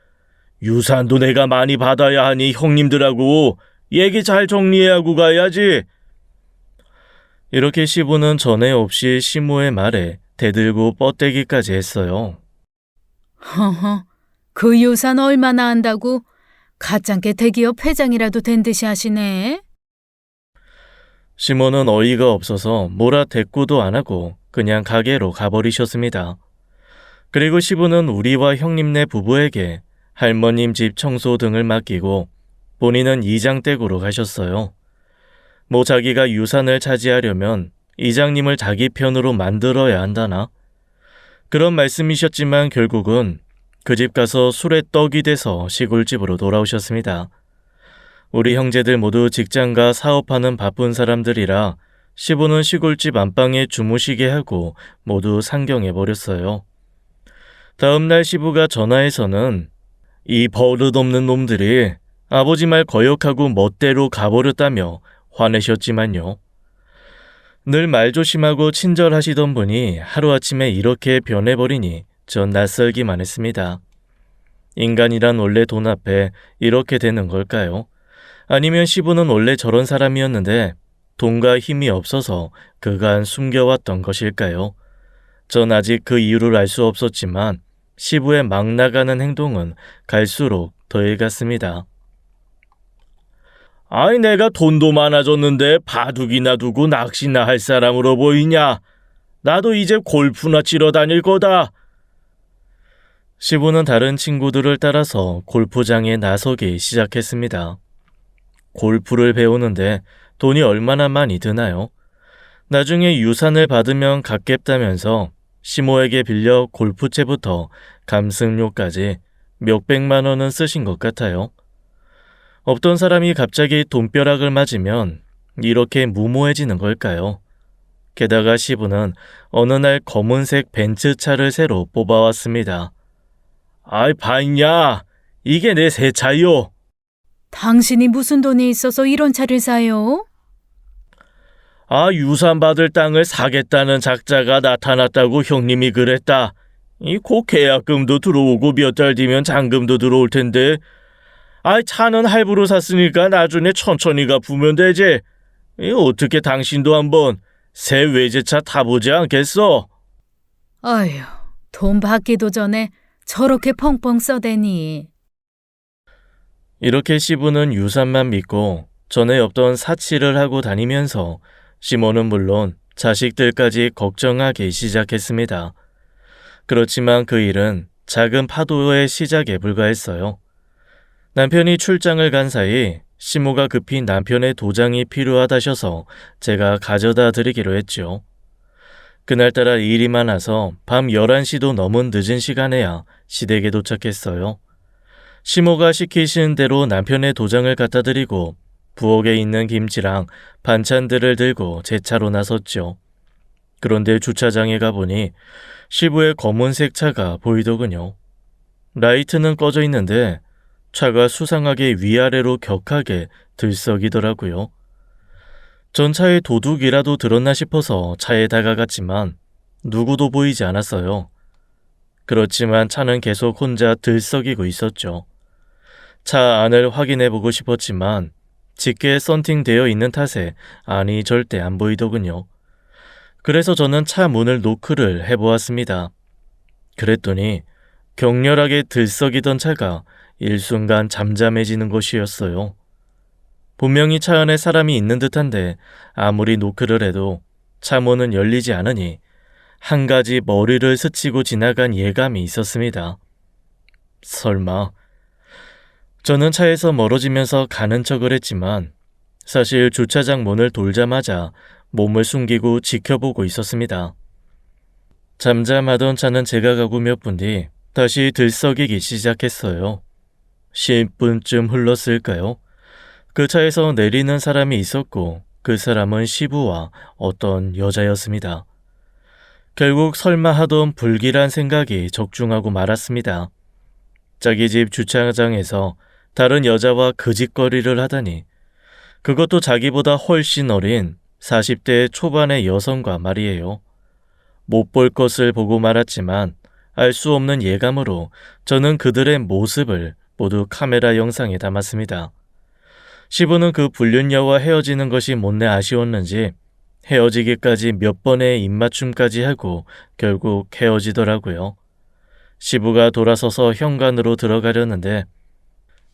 유산도 내가 많이 받아야 하니 형님들하고 얘기 잘 정리하고 가야지. 이렇게 시부는 전에 없이 시모의 말에 대들고 뻗대기까지 했어요. 허허, 그 유산 얼마나 한다고 가짱게 대기업 회장이라도 된 듯이 하시네. 시모는 어이가 없어서 뭐라 대꾸도 안 하고 그냥 가게로 가버리셨습니다. 그리고 시부는 우리와 형님네 부부에게 할머님 집 청소 등을 맡기고 본인은 이장댁으로 가셨어요. 뭐 자기가 유산을 차지하려면 이장님을 자기 편으로 만들어야 한다나? 그런 말씀이셨지만 결국은 그 집 가서 술에 떡이 돼서 시골집으로 돌아오셨습니다. 우리 형제들 모두 직장과 사업하는 바쁜 사람들이라 시부는 시골집 안방에 주무시게 하고 모두 상경해버렸어요. 다음날 시부가 전화해서는 이 버릇없는 놈들이 아버지 말 거역하고 멋대로 가버렸다며 화내셨지만요. 늘 말조심하고 친절하시던 분이 하루아침에 이렇게 변해버리니 전 낯설기만 했습니다. 인간이란 원래 돈 앞에 이렇게 되는 걸까요? 아니면 시부는 원래 저런 사람이었는데 돈과 힘이 없어서 그간 숨겨왔던 것일까요? 전 아직 그 이유를 알 수 없었지만 시부의 막 나가는 행동은 갈수록 더해갔습니다. 내가 돈도 많아졌는데 바둑이나 두고 낚시나 할 사람으로 보이냐? 나도 이제 골프나 치러 다닐 거다. 시부는 다른 친구들을 따라서 골프장에 나서기 시작했습니다. 골프를 배우는데 돈이 얼마나 많이 드나요? 나중에 유산을 받으면 갚겠다면서 시모에게 빌려 골프채부터 감승료까지 몇백만 원은 쓰신 것 같아요. 없던 사람이 갑자기 돈벼락을 맞으면 이렇게 무모해지는 걸까요? 게다가 시부는 어느 날 검은색 벤츠차를 새로 뽑아왔습니다. 봤냐? 이게 내 새 차요. 당신이 무슨 돈이 있어서 이런 차를 사요? 유산 받을 땅을 사겠다는 작자가 나타났다고 형님이 그랬다. 곧 계약금도 들어오고 몇 달 뒤면 잔금도 들어올 텐데. 차는 할부로 샀으니까 나중에 천천히 갚으면 되지. 어떻게 당신도 한번 새 외제차 타보지 않겠어? 아휴, 돈 받기도 전에 저렇게 펑펑 써대니. 이렇게 시부는 유산만 믿고 전에 없던 사치를 하고 다니면서 시모는 물론 자식들까지 걱정하기 시작했습니다. 그렇지만 그 일은 작은 파도의 시작에 불과했어요. 남편이 출장을 간 사이 시모가 급히 남편의 도장이 필요하다셔서 제가 가져다 드리기로 했죠. 그날따라 일이 많아서 밤 11시도 넘은 늦은 시간에야 시댁에 도착했어요. 시모가 시키신 대로 남편의 도장을 갖다 드리고 부엌에 있는 김치랑 반찬들을 들고 제 차로 나섰죠. 그런데 주차장에 가보니 시부의 검은색 차가 보이더군요. 라이트는 꺼져 있는데 차가 수상하게 위아래로 격하게 들썩이더라고요. 전 차에 도둑이라도 들었나 싶어서 차에 다가갔지만 누구도 보이지 않았어요. 그렇지만 차는 계속 혼자 들썩이고 있었죠. 차 안을 확인해보고 싶었지만 짙게 썬팅되어 있는 탓에 안이 절대 안 보이더군요. 그래서 저는 차 문을 노크를 해보았습니다. 그랬더니 격렬하게 들썩이던 차가 일순간 잠잠해지는 것이었어요. 분명히 차 안에 사람이 있는 듯한데 아무리 노크를 해도 차 문은 열리지 않으니 한 가지 머리를 스치고 지나간 예감이 있었습니다. 설마. 저는 차에서 멀어지면서 가는 척을 했지만 사실 주차장 문을 돌자마자 몸을 숨기고 지켜보고 있었습니다. 잠잠하던 차는 제가 가고 몇 분 뒤 다시 들썩이기 시작했어요. 10분쯤 흘렀을까요? 그 차에서 내리는 사람이 있었고 그 사람은 시부와 어떤 여자였습니다. 결국 설마 하던 불길한 생각이 적중하고 말았습니다. 자기 집 주차장에서 다른 여자와 거짓거리를 하다니, 그것도 자기보다 훨씬 어린 40대 초반의 여성과 말이에요. 못 볼 것을 보고 말았지만 알 수 없는 예감으로 저는 그들의 모습을 모두 카메라 영상에 담았습니다. 시부는 그 불륜녀와 헤어지는 것이 못내 아쉬웠는지 헤어지기까지 몇 번의 입맞춤까지 하고 결국 헤어지더라고요. 시부가 돌아서서 현관으로 들어가려는데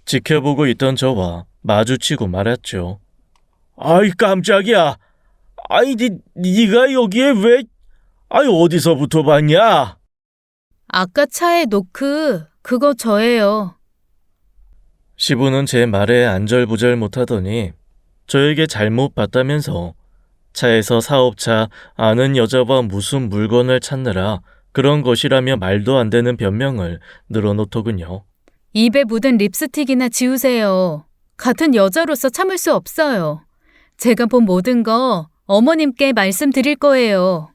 지켜보고 있던 저와 마주치고 말았죠. 아이 깜짝이야. 아이 네가 여기에 왜... 아이 어디서부터 봤냐? 아까 차에 노크, 그거 저예요. 시부는 제 말에 안절부절 못하더니 저에게 잘못 봤다면서 차에서 사업차 아는 여자와 무슨 물건을 찾느라 그런 것이라며 말도 안 되는 변명을 늘어놓더군요. 입에 묻은 립스틱이나 지우세요. 같은 여자로서 참을 수 없어요. 제가 본 모든 거 어머님께 말씀드릴 거예요.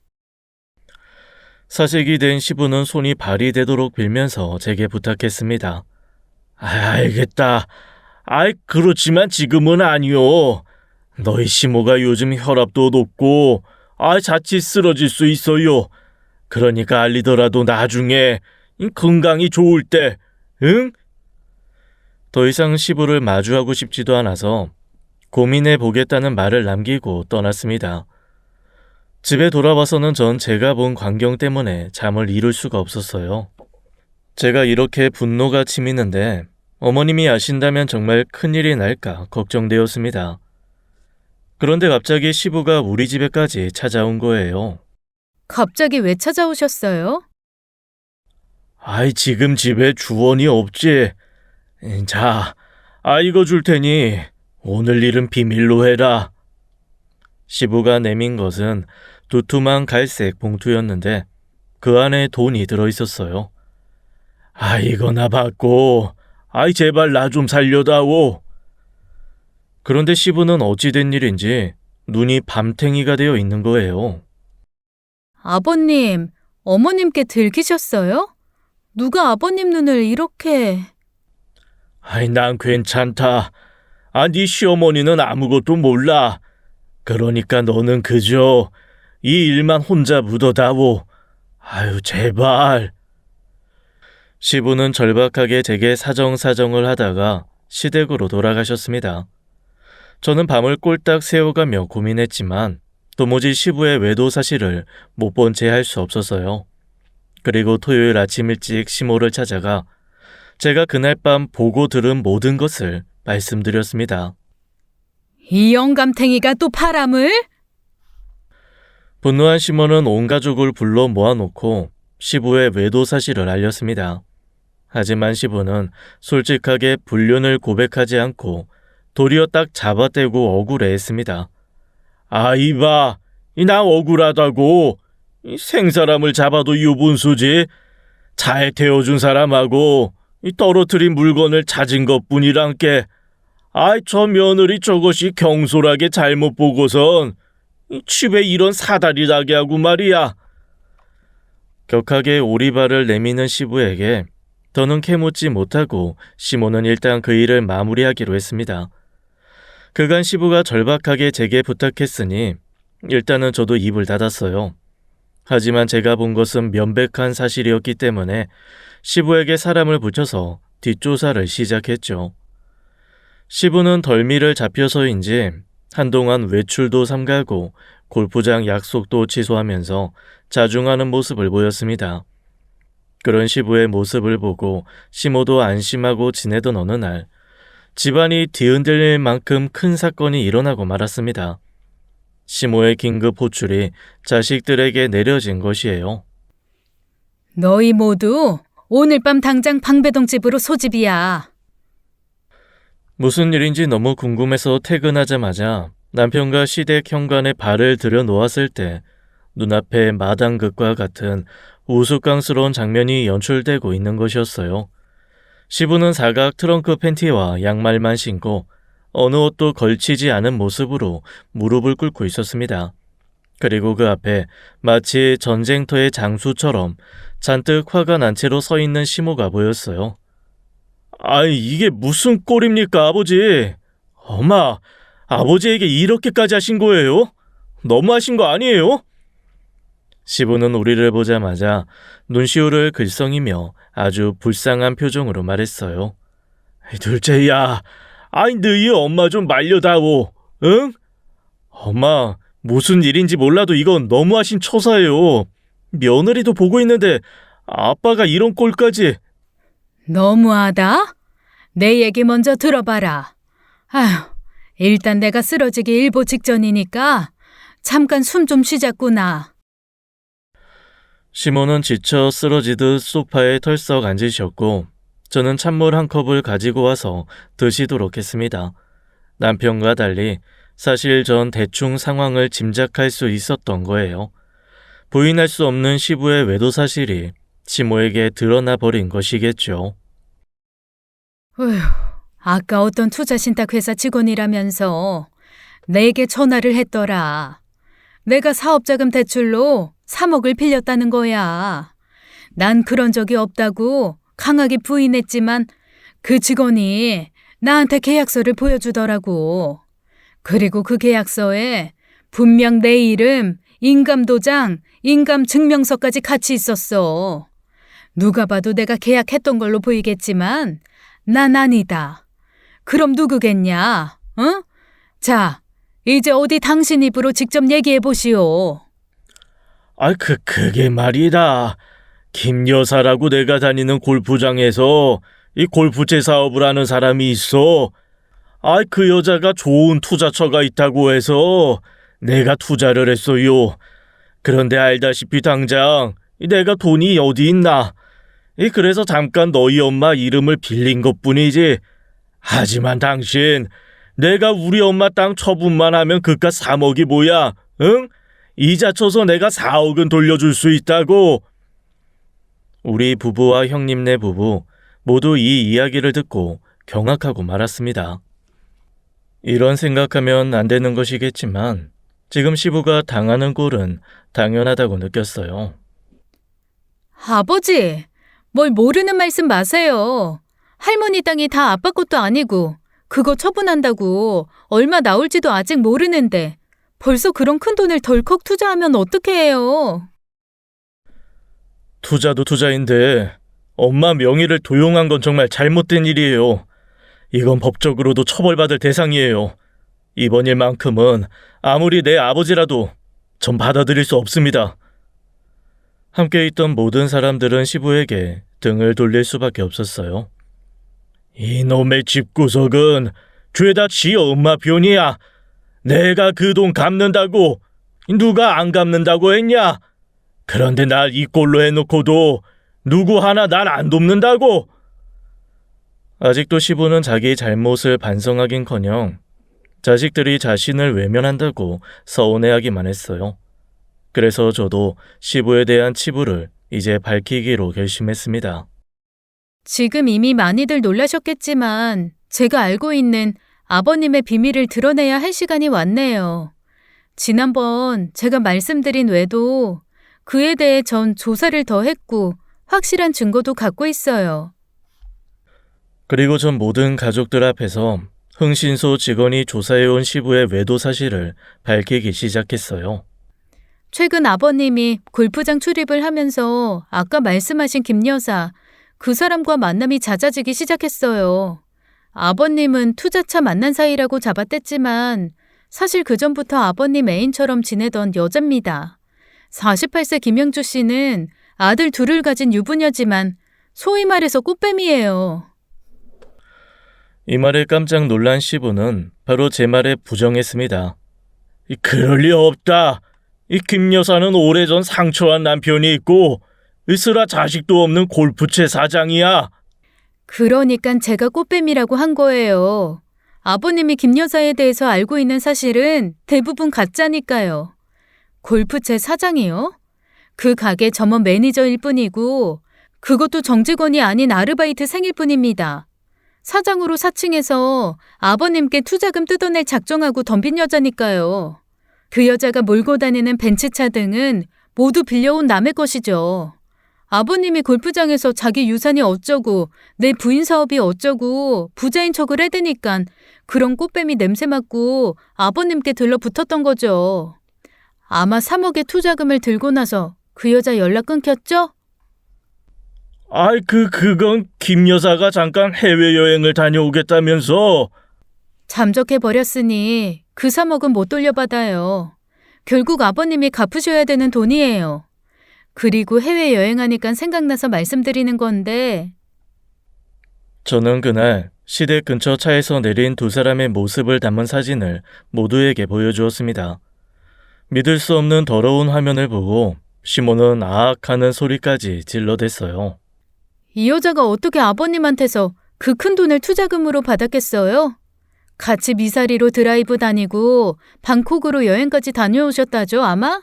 사색이 된 시부는 손이 발이 되도록 빌면서 제게 부탁했습니다. 알겠다. 그렇지만 지금은 아니요. 너희 시모가 요즘 혈압도 높고 자칫 쓰러질 수 있어요. 그러니까 알리더라도 나중에 건강이 좋을 때, 응? 더 이상 시부를 마주하고 싶지도 않아서 고민해 보겠다는 말을 남기고 떠났습니다. 집에 돌아와서는 전 제가 본 광경 때문에 잠을 이룰 수가 없었어요. 제가 이렇게 분노가 치미는데 어머님이 아신다면 정말 큰일이 날까 걱정되었습니다. 그런데 갑자기 시부가 우리 집에까지 찾아온 거예요. 갑자기 왜 찾아오셨어요? 지금 집에 주원이 없지. 자, 이거 줄 테니 오늘 일은 비밀로 해라. 시부가 내민 것은 두툼한 갈색 봉투였는데 그 안에 돈이 들어있었어요. 이거나 받고 제발 나 좀 살려다오. 그런데 시부는 어찌된 일인지 눈이 밤탱이가 되어 있는 거예요. 아버님, 어머님께 들키셨어요? 누가 아버님 눈을 이렇게... 난 괜찮다. 네 시어머니는 아무것도 몰라. 그러니까 너는 그저 이 일만 혼자 묻어다오. 제발. 시부는 절박하게 제게 사정사정을 하다가 시댁으로 돌아가셨습니다. 저는 밤을 꼴딱 새워가며 고민했지만 도무지 시부의 외도 사실을 못 본 채 할 수 없어서요. 그리고 토요일 아침 일찍 시모를 찾아가 제가 그날 밤 보고 들은 모든 것을 말씀드렸습니다. 이 영감탱이가 또 바람을? 분노한 시모는 온 가족을 불러 모아놓고 시부의 외도 사실을 알렸습니다. 하지만 시부는 솔직하게 불륜을 고백하지 않고 도리어 딱 잡아떼고 억울해했습니다. 이봐, 나 억울하다고. 생사람을 잡아도 유분수지. 차에 태워준 사람하고 떨어뜨린 물건을 찾은 것뿐이란께. 저 며느리 저것이 경솔하게 잘못 보고선 집에 이런 사다리 나게 하고 말이야. 격하게 오리발을 내미는 시부에게 더는 캐묻지 못하고 시모는 일단 그 일을 마무리하기로 했습니다. 그간 시부가 절박하게 제게 부탁했으니 일단은 저도 입을 닫았어요. 하지만 제가 본 것은 명백한 사실이었기 때문에 시부에게 사람을 붙여서 뒷조사를 시작했죠. 시부는 덜미를 잡혀서인지 한동안 외출도 삼가고 골프장 약속도 취소하면서 자중하는 모습을 보였습니다. 그런 시부의 모습을 보고 시모도 안심하고 지내던 어느 날 집안이 뒤흔들릴 만큼 큰 사건이 일어나고 말았습니다. 시모의 긴급 호출이 자식들에게 내려진 것이에요. 너희 모두 오늘 밤 당장 방배동 집으로 소집이야. 무슨 일인지 너무 궁금해서 퇴근하자마자 남편과 시댁 현관에 발을 들여놓았을 때 눈앞에 마당극과 같은 우스꽝스러운 장면이 연출되고 있는 것이었어요. 시부는 사각 트렁크 팬티와 양말만 신고 어느 옷도 걸치지 않은 모습으로 무릎을 꿇고 있었습니다. 그리고 그 앞에 마치 전쟁터의 장수처럼 잔뜩 화가 난 채로 서 있는 시모가 보였어요. 아이, 이게 무슨 꼴입니까, 아버지? 엄마, 아버지에게 이렇게까지 하신 거예요? 너무하신 거 아니에요? 시부는 우리를 보자마자 눈시울을 글썽이며 아주 불쌍한 표정으로 말했어요. 둘째야, 아이 너희 엄마 좀 말려다오, 응? 엄마, 무슨 일인지 몰라도 이건 너무하신 처사예요. 며느리도 보고 있는데 아빠가 이런 꼴까지. 너무하다? 내 얘기 먼저 들어봐라. 아휴, 일단 내가 쓰러지기 일보 직전이니까 잠깐 숨 좀 쉬자꾸나. 시모는 지쳐 쓰러지듯 소파에 털썩 앉으셨고 저는 찬물 한 컵을 가지고 와서 드시도록 했습니다. 남편과 달리 사실 전 대충 상황을 짐작할 수 있었던 거예요. 부인할 수 없는 시부의 외도 사실이 시모에게 드러나 버린 것이겠죠. 어휴, 아까 어떤 투자신탁회사 직원이라면서 내게 전화를 했더라. 내가 사업자금 대출로 3억을 빌렸다는 거야. 난 그런 적이 없다고 강하게 부인했지만 그 직원이 나한테 계약서를 보여주더라고. 그리고 그 계약서에 분명 내 이름, 인감도장, 인감증명서까지 같이 있었어. 누가 봐도 내가 계약했던 걸로 보이겠지만 난 아니다. 그럼 누구겠냐? 응? 자, 이제 어디 당신 입으로 직접 얘기해 보시오. 그게 말이다. 김 여사라고 내가 다니는 골프장에서 이 골프채 사업을 하는 사람이 있어. 그 여자가 좋은 투자처가 있다고 해서 내가 투자를 했어요. 그런데 알다시피 당장 내가 돈이 어디 있나. 그래서 잠깐 너희 엄마 이름을 빌린 것뿐이지. 하지만 당신, 내가 우리 엄마 땅 처분만 하면 그깟 3억이 뭐야, 응? 이자 쳐서 내가 4억은 돌려줄 수 있다고. 우리 부부와 형님네 부부 모두 이 이야기를 듣고 경악하고 말았습니다. 이런 생각하면 안 되는 것이겠지만 지금 시부가 당하는 꼴은 당연하다고 느꼈어요. 아버지, 뭘 모르는 말씀 마세요. 할머니 땅이 다 아빠 것도 아니고 그거 처분한다고 얼마 나올지도 아직 모르는데 벌써 그런 큰 돈을 덜컥 투자하면 어떻게 해요? 투자도 투자인데 엄마 명의를 도용한 건 정말 잘못된 일이에요. 이건 법적으로도 처벌받을 대상이에요. 이번 일만큼은 아무리 내 아버지라도 전 받아들일 수 없습니다. 함께 있던 모든 사람들은 시부에게 등을 돌릴 수밖에 없었어요. 이놈의 집구석은 죄다 지 엄마 편이야. 내가 그 돈 갚는다고 누가 안 갚는다고 했냐? 그런데 날 이 꼴로 해놓고도 누구 하나 날 안 돕는다고? 아직도 시부는 자기 잘못을 반성하긴커녕 자식들이 자신을 외면한다고 서운해하기만 했어요. 그래서 저도 시부에 대한 치부를 이제 밝히기로 결심했습니다. 지금 이미 많이들 놀라셨겠지만 제가 알고 있는 아버님의 비밀을 드러내야 할 시간이 왔네요. 지난번 제가 말씀드린 외도 그에 대해 전 조사를 더 했고 확실한 증거도 갖고 있어요. 그리고 전 모든 가족들 앞에서 흥신소 직원이 조사해온 시부의 외도 사실을 밝히기 시작했어요. 최근 아버님이 골프장 출입을 하면서 아까 말씀하신 김 여사, 그 사람과 만남이 잦아지기 시작했어요. 아버님은 투자차 만난 사이라고 잡아댔지만 사실 그전부터 아버님 애인처럼 지내던 여자입니다. 48세 김영주 씨는 아들 둘을 가진 유부녀지만 소위 말해서 꽃뱀이에요. 이 말에 깜짝 놀란 시부는 바로 제 말에 부정했습니다. 그럴 리 없다. 이 김 여사는 오래전 상처한 남편이 있고 으스라 자식도 없는 골프채 사장이야. 그러니까 제가 꽃뱀이라고 한 거예요. 아버님이 김 여사에 대해서 알고 있는 사실은 대부분 가짜니까요. 골프채 사장이요? 그 가게 점원 매니저일 뿐이고 그것도 정직원이 아닌 아르바이트 생일 뿐입니다. 사장으로 사칭해서 아버님께 투자금 뜯어낼 작정하고 덤빈 여자니까요. 그 여자가 몰고 다니는 벤츠차 등은 모두 빌려온 남의 것이죠. 아버님이 골프장에서 자기 유산이 어쩌고 내 부인 사업이 어쩌고 부자인 척을 해대니깐 그런 꽃뱀이 냄새 맡고 아버님께 들러붙었던 거죠. 아마 3억의 투자금을 들고 나서 그 여자 연락 끊겼죠? 아이, 그건 김 여사가 잠깐 해외여행을 다녀오겠다면서. 잠적해버렸으니 그 3억은 못 돌려받아요. 결국 아버님이 갚으셔야 되는 돈이에요. 그리고 해외여행하니까 생각나서 말씀드리는 건데 저는 그날 시댁 근처 차에서 내린 두 사람의 모습을 담은 사진을 모두에게 보여주었습니다. 믿을 수 없는 더러운 화면을 보고 시모는 아악 하는 소리까지 질러댔어요. 이 여자가 어떻게 아버님한테서 그 큰 돈을 투자금으로 받았겠어요? 같이 미사리로 드라이브 다니고 방콕으로 여행까지 다녀오셨다죠, 아마?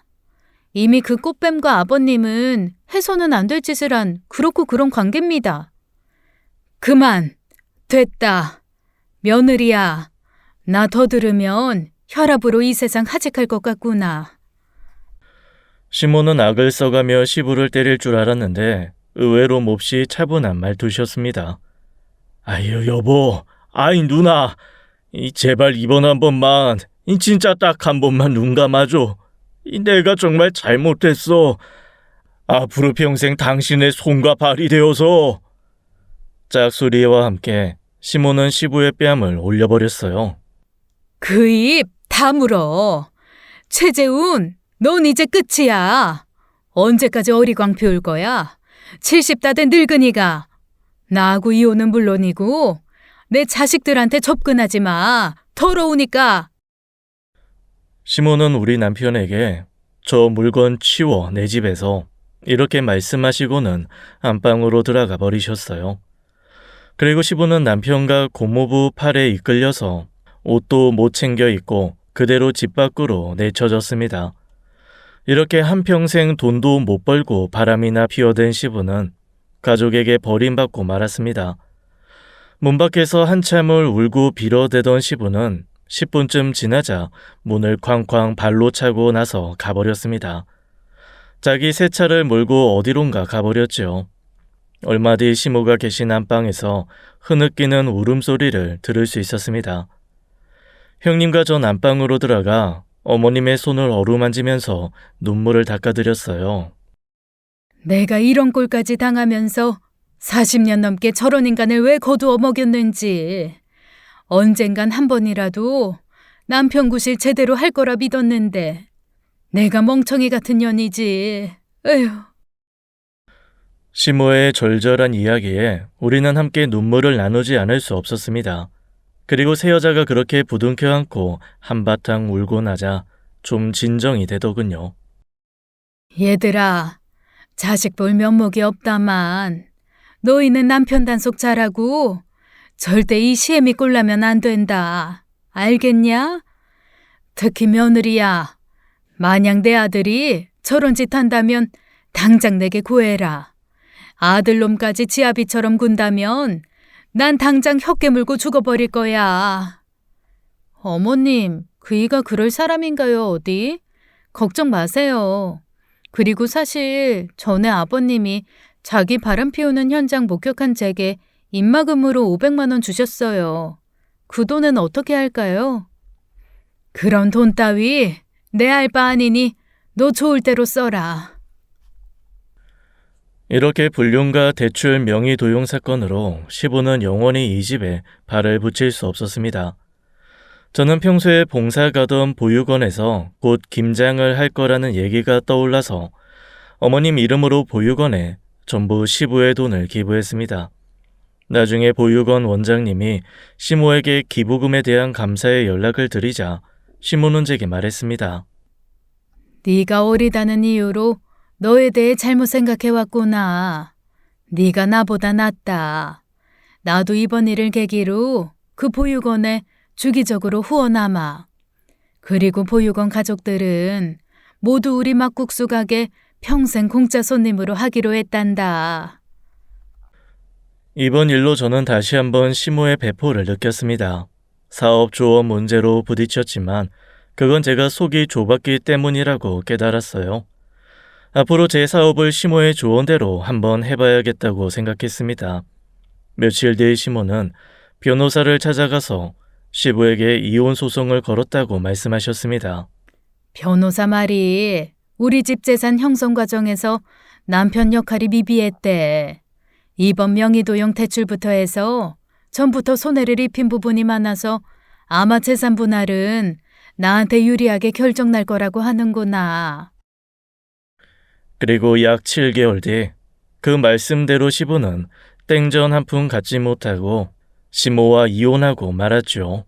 이미 그 꽃뱀과 아버님은 해서는 안 될 짓을 한 그렇고 그런 관계입니다. 그만! 됐다. 며느리야, 나 더 들으면 혈압으로 이 세상 하직할 것 같구나. 시모는 악을 써가며 시부를 때릴 줄 알았는데 의외로 몹시 차분한 말투셨습니다. 아유, 여보, 아이 누나, 제발 이번 한 번만, 진짜 딱 한 번만 눈 감아줘. 내가 정말 잘못했어. 앞으로 평생 당신의 손과 발이 되어서. 짝소리와 함께 시모는 시부의 뺨을 올려버렸어요. 그 입 다물어. 최재훈, 넌 이제 끝이야. 언제까지 어리광 피울 거야? 70다 된 늙은이가. 나하고 이혼은 물론이고 내 자식들한테 접근하지 마. 더러우니까. 시모는 우리 남편에게 저 물건 치워 내 집에서 이렇게 말씀하시고는 안방으로 들어가 버리셨어요. 그리고 시부는 남편과 고모부 팔에 이끌려서 옷도 못 챙겨 입고 그대로 집 밖으로 내쳐졌습니다. 이렇게 한평생 돈도 못 벌고 바람이나 피워댄 시부는 가족에게 버림받고 말았습니다. 문 밖에서 한참을 울고 빌어대던 시부는 10분쯤 지나자 문을 쾅쾅 발로 차고 나서 가버렸습니다. 자기 새 차를 몰고 어디론가 가버렸죠. 얼마 뒤 시모가 계신 안방에서 흐느끼는 울음소리를 들을 수 있었습니다. 형님과 전 안방으로 들어가 어머님의 손을 어루만지면서 눈물을 닦아드렸어요. 내가 이런 꼴까지 당하면서 40년 넘게 저런 인간을 왜 거두어 먹였는지. 언젠간 한 번이라도 남편 구실 제대로 할 거라 믿었는데 내가 멍청이 같은 년이지. 에휴. 시모의 절절한 이야기에 우리는 함께 눈물을 나누지 않을 수 없었습니다. 그리고 새 여자가 그렇게 부둥켜 안고 한바탕 울고 나자 좀 진정이 되더군요. 얘들아, 자식 볼 면목이 없다만 너희는 남편 단속 잘하고 절대 이 시애미 꼴나면 안 된다. 알겠냐? 특히 며느리야. 만약 내 아들이 저런 짓 한다면 당장 내게 구해라. 아들놈까지 지아비처럼 군다면 난 당장 혀 깨물고 죽어버릴 거야. 어머님, 그이가 그럴 사람인가요, 어디? 걱정 마세요. 그리고 사실 전에 아버님이 자기 바람 피우는 현장 목격한 제게 입막음으로 500만 원 주셨어요. 그 돈은 어떻게 할까요? 그런 돈 따위 내 알 바 아니니 너 좋을 대로 써라. 이렇게 불륜과 대출 명의 도용 사건으로 시부는 영원히 이 집에 발을 붙일 수 없었습니다. 저는 평소에 봉사 가던 보육원에서 곧 김장을 할 거라는 얘기가 떠올라서 어머님 이름으로 보육원에 전부 시부의 돈을 기부했습니다. 나중에 보육원 원장님이 시모에게 기부금에 대한 감사의 연락을 드리자 시모는 제게 말했습니다. 네가 어리다는 이유로 너에 대해 잘못 생각해왔구나. 네가 나보다 낫다. 나도 이번 일을 계기로 그 보육원에 주기적으로 후원하마. 그리고 보육원 가족들은 모두 우리 막국수 가게 평생 공짜 손님으로 하기로 했단다. 이번 일로 저는 다시 한번 시모의 배포를 느꼈습니다. 사업 조업 문제로 부딪혔지만 그건 제가 속이 좁았기 때문이라고 깨달았어요. 앞으로 제 사업을 시모의 조언대로 한번 해봐야겠다고 생각했습니다. 며칠 뒤 시모는 변호사를 찾아가서 시부에게 이혼 소송을 걸었다고 말씀하셨습니다. 변호사 말이 우리 집 재산 형성 과정에서 남편 역할이 미비했대. 이번 명의도용 대출부터 해서 전부터 손해를 입힌 부분이 많아서 아마 재산 분할은 나한테 유리하게 결정날 거라고 하는구나. 그리고 약 7개월 뒤 그 말씀대로 시부는 땡전 한 푼 갖지 못하고 시모와 이혼하고 말았죠.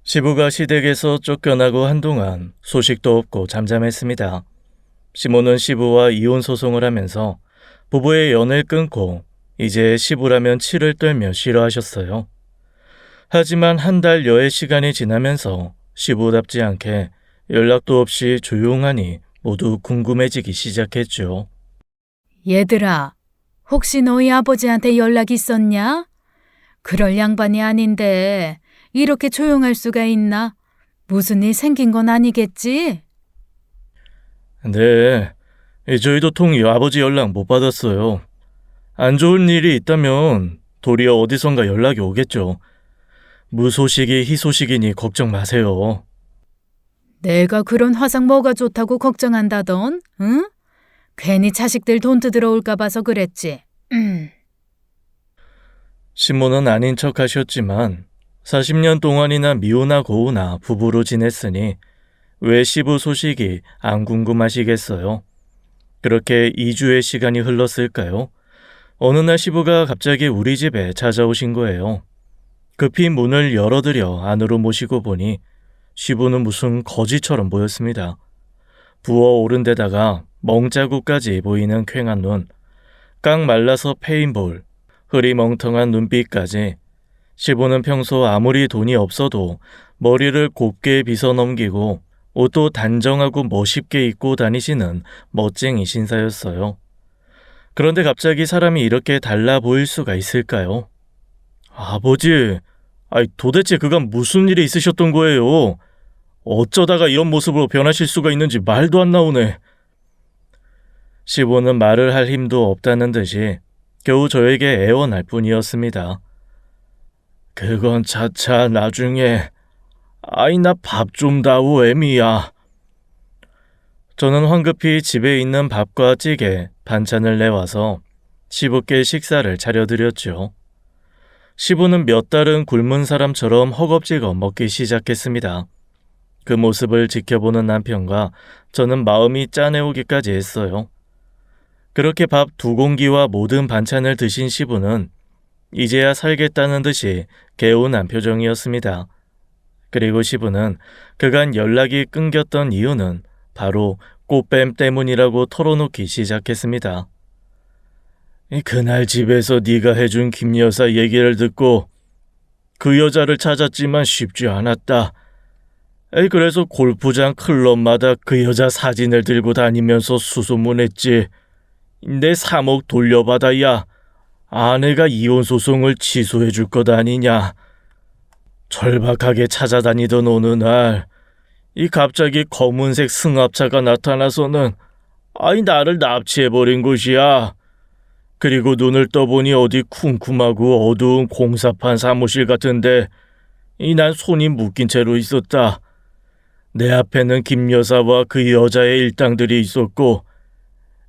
시부가 시댁에서 쫓겨나고 한동안 소식도 없고 잠잠했습니다. 시모는 시부와 이혼 소송을 하면서 부부의 연을 끊고 이제 시부라면 치를 떨며 싫어하셨어요. 하지만 한 달여의 시간이 지나면서 시부답지 않게 연락도 없이 조용하니 모두 궁금해지기 시작했죠. 얘들아, 혹시 너희 아버지한테 연락 있었냐? 그럴 양반이 아닌데 이렇게 조용할 수가 있나? 무슨 일 생긴 건 아니겠지? 네, 저희도 통이 아버지 연락 못 받았어요. 안 좋은 일이 있다면 도리어 어디선가 연락이 오겠죠. 무소식이 희소식이니 걱정 마세요. 내가 그런 화상 뭐가 좋다고 걱정한다던, 응? 괜히 자식들 돈 뜯으러 올까 봐서 그랬지. 시모는 아닌 척 하셨지만 40년 동안이나 미우나 고우나 부부로 지냈으니 왜 시부 소식이 안 궁금하시겠어요? 그렇게 2주의 시간이 흘렀을까요? 어느 날 시부가 갑자기 우리 집에 찾아오신 거예요. 급히 문을 열어드려 안으로 모시고 보니 시부는 무슨 거지처럼 보였습니다. 부어오른 데다가 멍자국까지 보이는 퀭한 눈, 깡 말라서 페인볼, 흐리멍텅한 눈빛까지. 시부는 평소 아무리 돈이 없어도 머리를 곱게 빗어 넘기고 옷도 단정하고 멋있게 입고 다니시는 멋쟁이 신사였어요. 그런데 갑자기 사람이 이렇게 달라 보일 수가 있을까요? 아버지, 도대체 그간 무슨 일이 있으셨던 거예요? 어쩌다가 이런 모습으로 변하실 수가 있는지 말도 안 나오네. 시부는 말을 할 힘도 없다는 듯이 겨우 저에게 애원할 뿐이었습니다. 그건 차차 나중에. 나 밥 좀 다오 애미야. 저는 황급히 집에 있는 밥과 찌개, 반찬을 내와서 시부께 식사를 차려드렸죠. 시부는 몇 달은 굶은 사람처럼 허겁지겁 먹기 시작했습니다. 그 모습을 지켜보는 남편과 저는 마음이 짠해오기까지 했어요. 그렇게 밥 2공기와 모든 반찬을 드신 시부는 이제야 살겠다는 듯이 개운한 표정이었습니다. 그리고 시부는 그간 연락이 끊겼던 이유는 바로 꽃뱀 때문이라고 털어놓기 시작했습니다. 그날 집에서 네가 해준 김 여사 얘기를 듣고 그 여자를 찾았지만 쉽지 않았다. 그래서 골프장 클럽마다 그 여자 사진을 들고 다니면서 수소문했지. 내 3억 돌려받아야 아내가 이혼 소송을 취소해 줄 것 아니냐. 절박하게 찾아다니던 어느 날 갑자기 검은색 승합차가 나타나서는 나를 납치해버린 것이야. 그리고 눈을 떠보니 어디 쿰쿰하고 어두운 공사판 사무실 같은데 난 손이 묶인 채로 있었다. 내 앞에는 김 여사와 그 여자의 일당들이 있었고,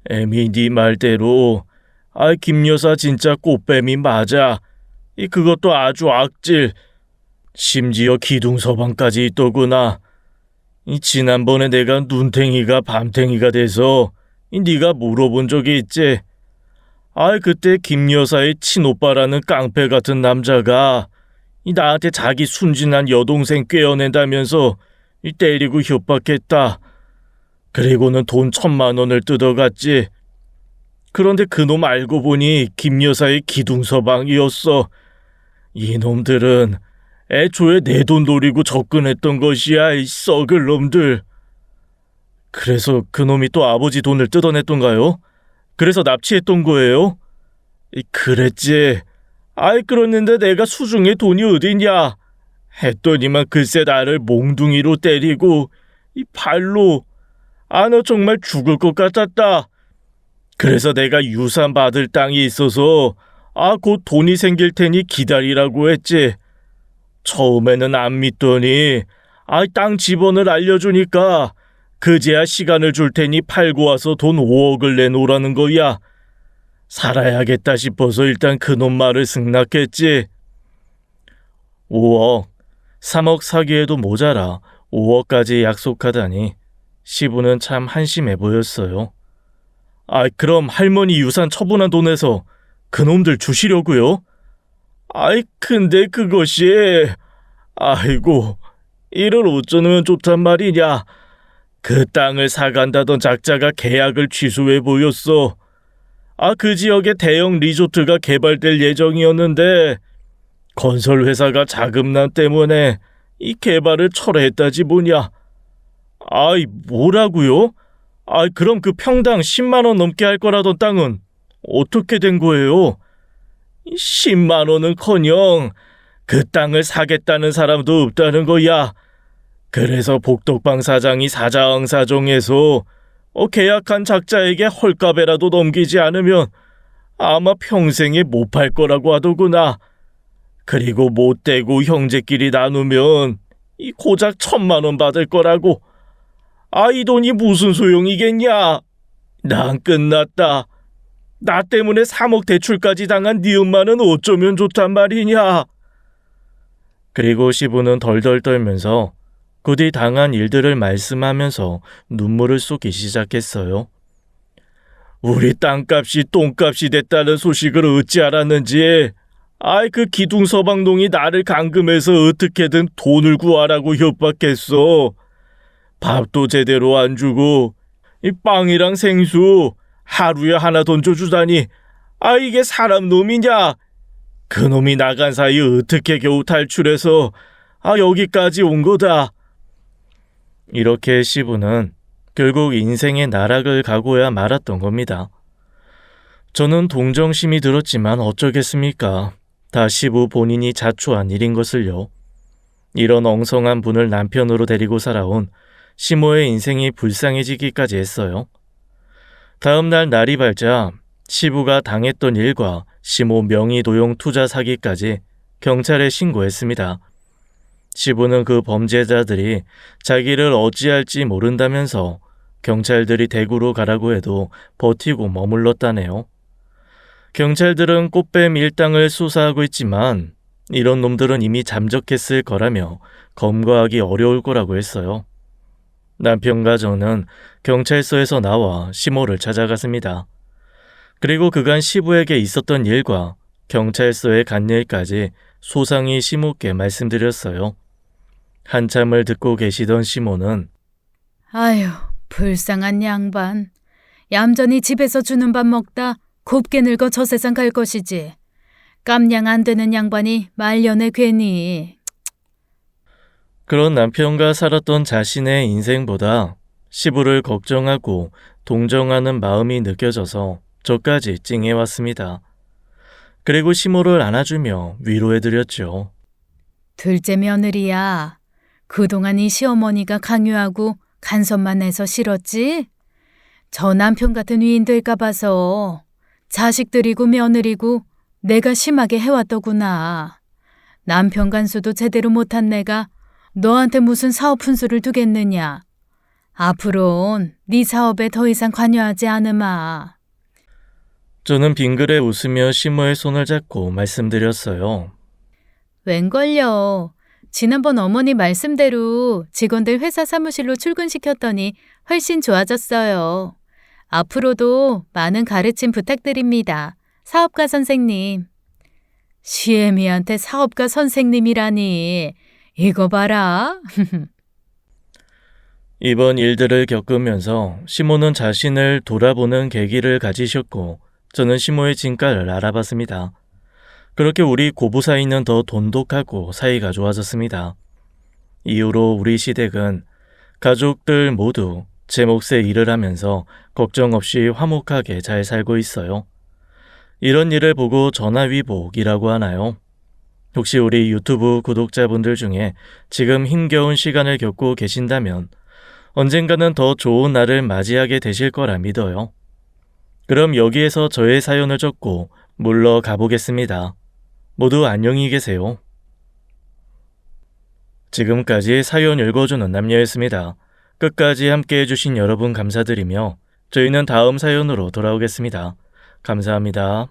애미 네 말대로 김 여사 진짜 꽃뱀이 맞아. 그것도 아주 악질. 심지어 기둥서방까지 있더구나. 지난번에 내가 눈탱이가 밤탱이가 돼서 네가 물어본 적이 있지. 그때 김 여사의 친오빠라는 깡패 같은 남자가 나한테 자기 순진한 여동생 꿰어낸다면서 때리고 협박했다. 그리고는 돈 1,000만 원을 뜯어갔지. 그런데 그놈 알고 보니 김 여사의 기둥서방이었어. 이놈들은 애초에 내 돈 노리고 접근했던 것이야, 이 썩을 놈들. 그래서 그놈이 또 아버지 돈을 뜯어냈던가요? 그래서 납치했던 거예요? 그랬지. 아이, 그랬는데 내가 수중에 돈이 어딨냐? 했더니만 글쎄 나를 몽둥이로 때리고 이 발로. 너 정말 죽을 것 같았다. 그래서 내가 유산 받을 땅이 있어서 곧 돈이 생길 테니 기다리라고 했지. 처음에는 안 믿더니 땅 지번을 알려주니까 그제야 시간을 줄 테니 팔고 와서 돈 5억을 내놓으라는 거야. 살아야겠다 싶어서 일단 그놈 말을 승낙했지. 5억, 3억 사기에도 모자라 5억까지 약속하다니 시부는 참 한심해 보였어요. 그럼 할머니 유산 처분한 돈에서 그놈들 주시려고요? 근데 그것이... 아이고, 이를 어쩌면 좋단 말이냐. 그 땅을 사간다던 작자가 계약을 취소해 보였어. 그 지역에 대형 리조트가 개발될 예정이었는데 건설회사가 자금난 때문에 이 개발을 철회했다지 뭐냐. 뭐라고요? 그럼 그 평당 10만 원 넘게 할 거라던 땅은 어떻게 된 거예요? 10만 원은커녕 그 땅을 사겠다는 사람도 없다는 거야. 그래서 복덕방 사장이 사장사정해서 계약한 작자에게 헐값에라도 넘기지 않으면 아마 평생에 못 팔 거라고 하더구나. 그리고 못 대고 형제끼리 나누면 이 고작 1,000만 원 받을 거라고. 이 돈이 무슨 소용이겠냐? 난 끝났다. 나 때문에 3억 대출까지 당한 네 엄마는 어쩌면 좋단 말이냐. 그리고 시부는 덜덜 떨면서 그 뒤 당한 일들을 말씀하면서 눈물을 쏟기 시작했어요. 우리 땅값이 똥값이 됐다는 소식을 어찌 알았는지 그 기둥서방동이 나를 감금해서 어떻게든 돈을 구하라고 협박했어. 밥도 제대로 안 주고 이 빵이랑 생수 하루에 하나 던져주다니 이게 사람 놈이냐? 그놈이 나간 사이 어떻게 겨우 탈출해서 여기까지 온 거다. 이렇게 시부는 결국 인생의 나락을 가고야 말았던 겁니다. 저는 동정심이 들었지만 어쩌겠습니까? 다 시부 본인이 자초한 일인 것을요. 이런 엉성한 분을 남편으로 데리고 살아온 시모의 인생이 불쌍해지기까지 했어요. 다음 날 날이 밝자 시부가 당했던 일과 시모 명의 도용 투자 사기까지 경찰에 신고했습니다. 시부는 그 범죄자들이 자기를 어찌할지 모른다면서 경찰들이 대구로 가라고 해도 버티고 머물렀다네요. 경찰들은 꽃뱀 일당을 수사하고 있지만 이런 놈들은 이미 잠적했을 거라며 검거하기 어려울 거라고 했어요. 남편과 저는 경찰서에서 나와 시모를 찾아갔습니다. 그리고 그간 시부에게 있었던 일과 경찰서에 간 일까지 소상히 시모께 말씀드렸어요. 한참을 듣고 계시던 시모는 아휴, 불쌍한 양반. 얌전히 집에서 주는 밥 먹다 곱게 늙어 저 세상 갈 것이지. 깜냥 안 되는 양반이 말년에 괜히. 그런 남편과 살았던 자신의 인생보다 시부를 걱정하고 동정하는 마음이 느껴져서 저까지 찡해왔습니다. 그리고 시모를 안아주며 위로해드렸죠. 둘째 며느리야. 그동안 이 시어머니가 강요하고 간섭만 해서 싫었지? 저 남편 같은 위인 될까 봐서 자식들이고 며느리고 내가 심하게 해왔더구나. 남편 간수도 제대로 못한 내가 너한테 무슨 사업 훈수를 두겠느냐. 앞으론 네 사업에 더 이상 관여하지 않으마. 저는 빙그레 웃으며 시모의 손을 잡고 말씀드렸어요. 웬걸요. 지난번 어머니 말씀대로 직원들 회사 사무실로 출근시켰더니 훨씬 좋아졌어요. 앞으로도 많은 가르침 부탁드립니다. 사업가 선생님. 시애미한테 사업가 선생님이라니. 이거 봐라. 이번 일들을 겪으면서 시모는 자신을 돌아보는 계기를 가지셨고 저는 시모의 진가를 알아봤습니다. 그렇게 우리 고부 사이는 더 돈독하고 사이가 좋아졌습니다. 이후로 우리 시댁은 가족들 모두 제 몫의 일을 하면서 걱정 없이 화목하게 잘 살고 있어요. 이런 일을 보고 전화위복이라고 하나요? 혹시 우리 유튜브 구독자분들 중에 지금 힘겨운 시간을 겪고 계신다면 언젠가는 더 좋은 날을 맞이하게 되실 거라 믿어요. 그럼 여기에서 저의 사연을 적고 물러가 보겠습니다. 모두 안녕히 계세요. 지금까지 사연 읽어주는 남녀였습니다. 끝까지 함께 해주신 여러분 감사드리며 저희는 다음 사연으로 돌아오겠습니다. 감사합니다.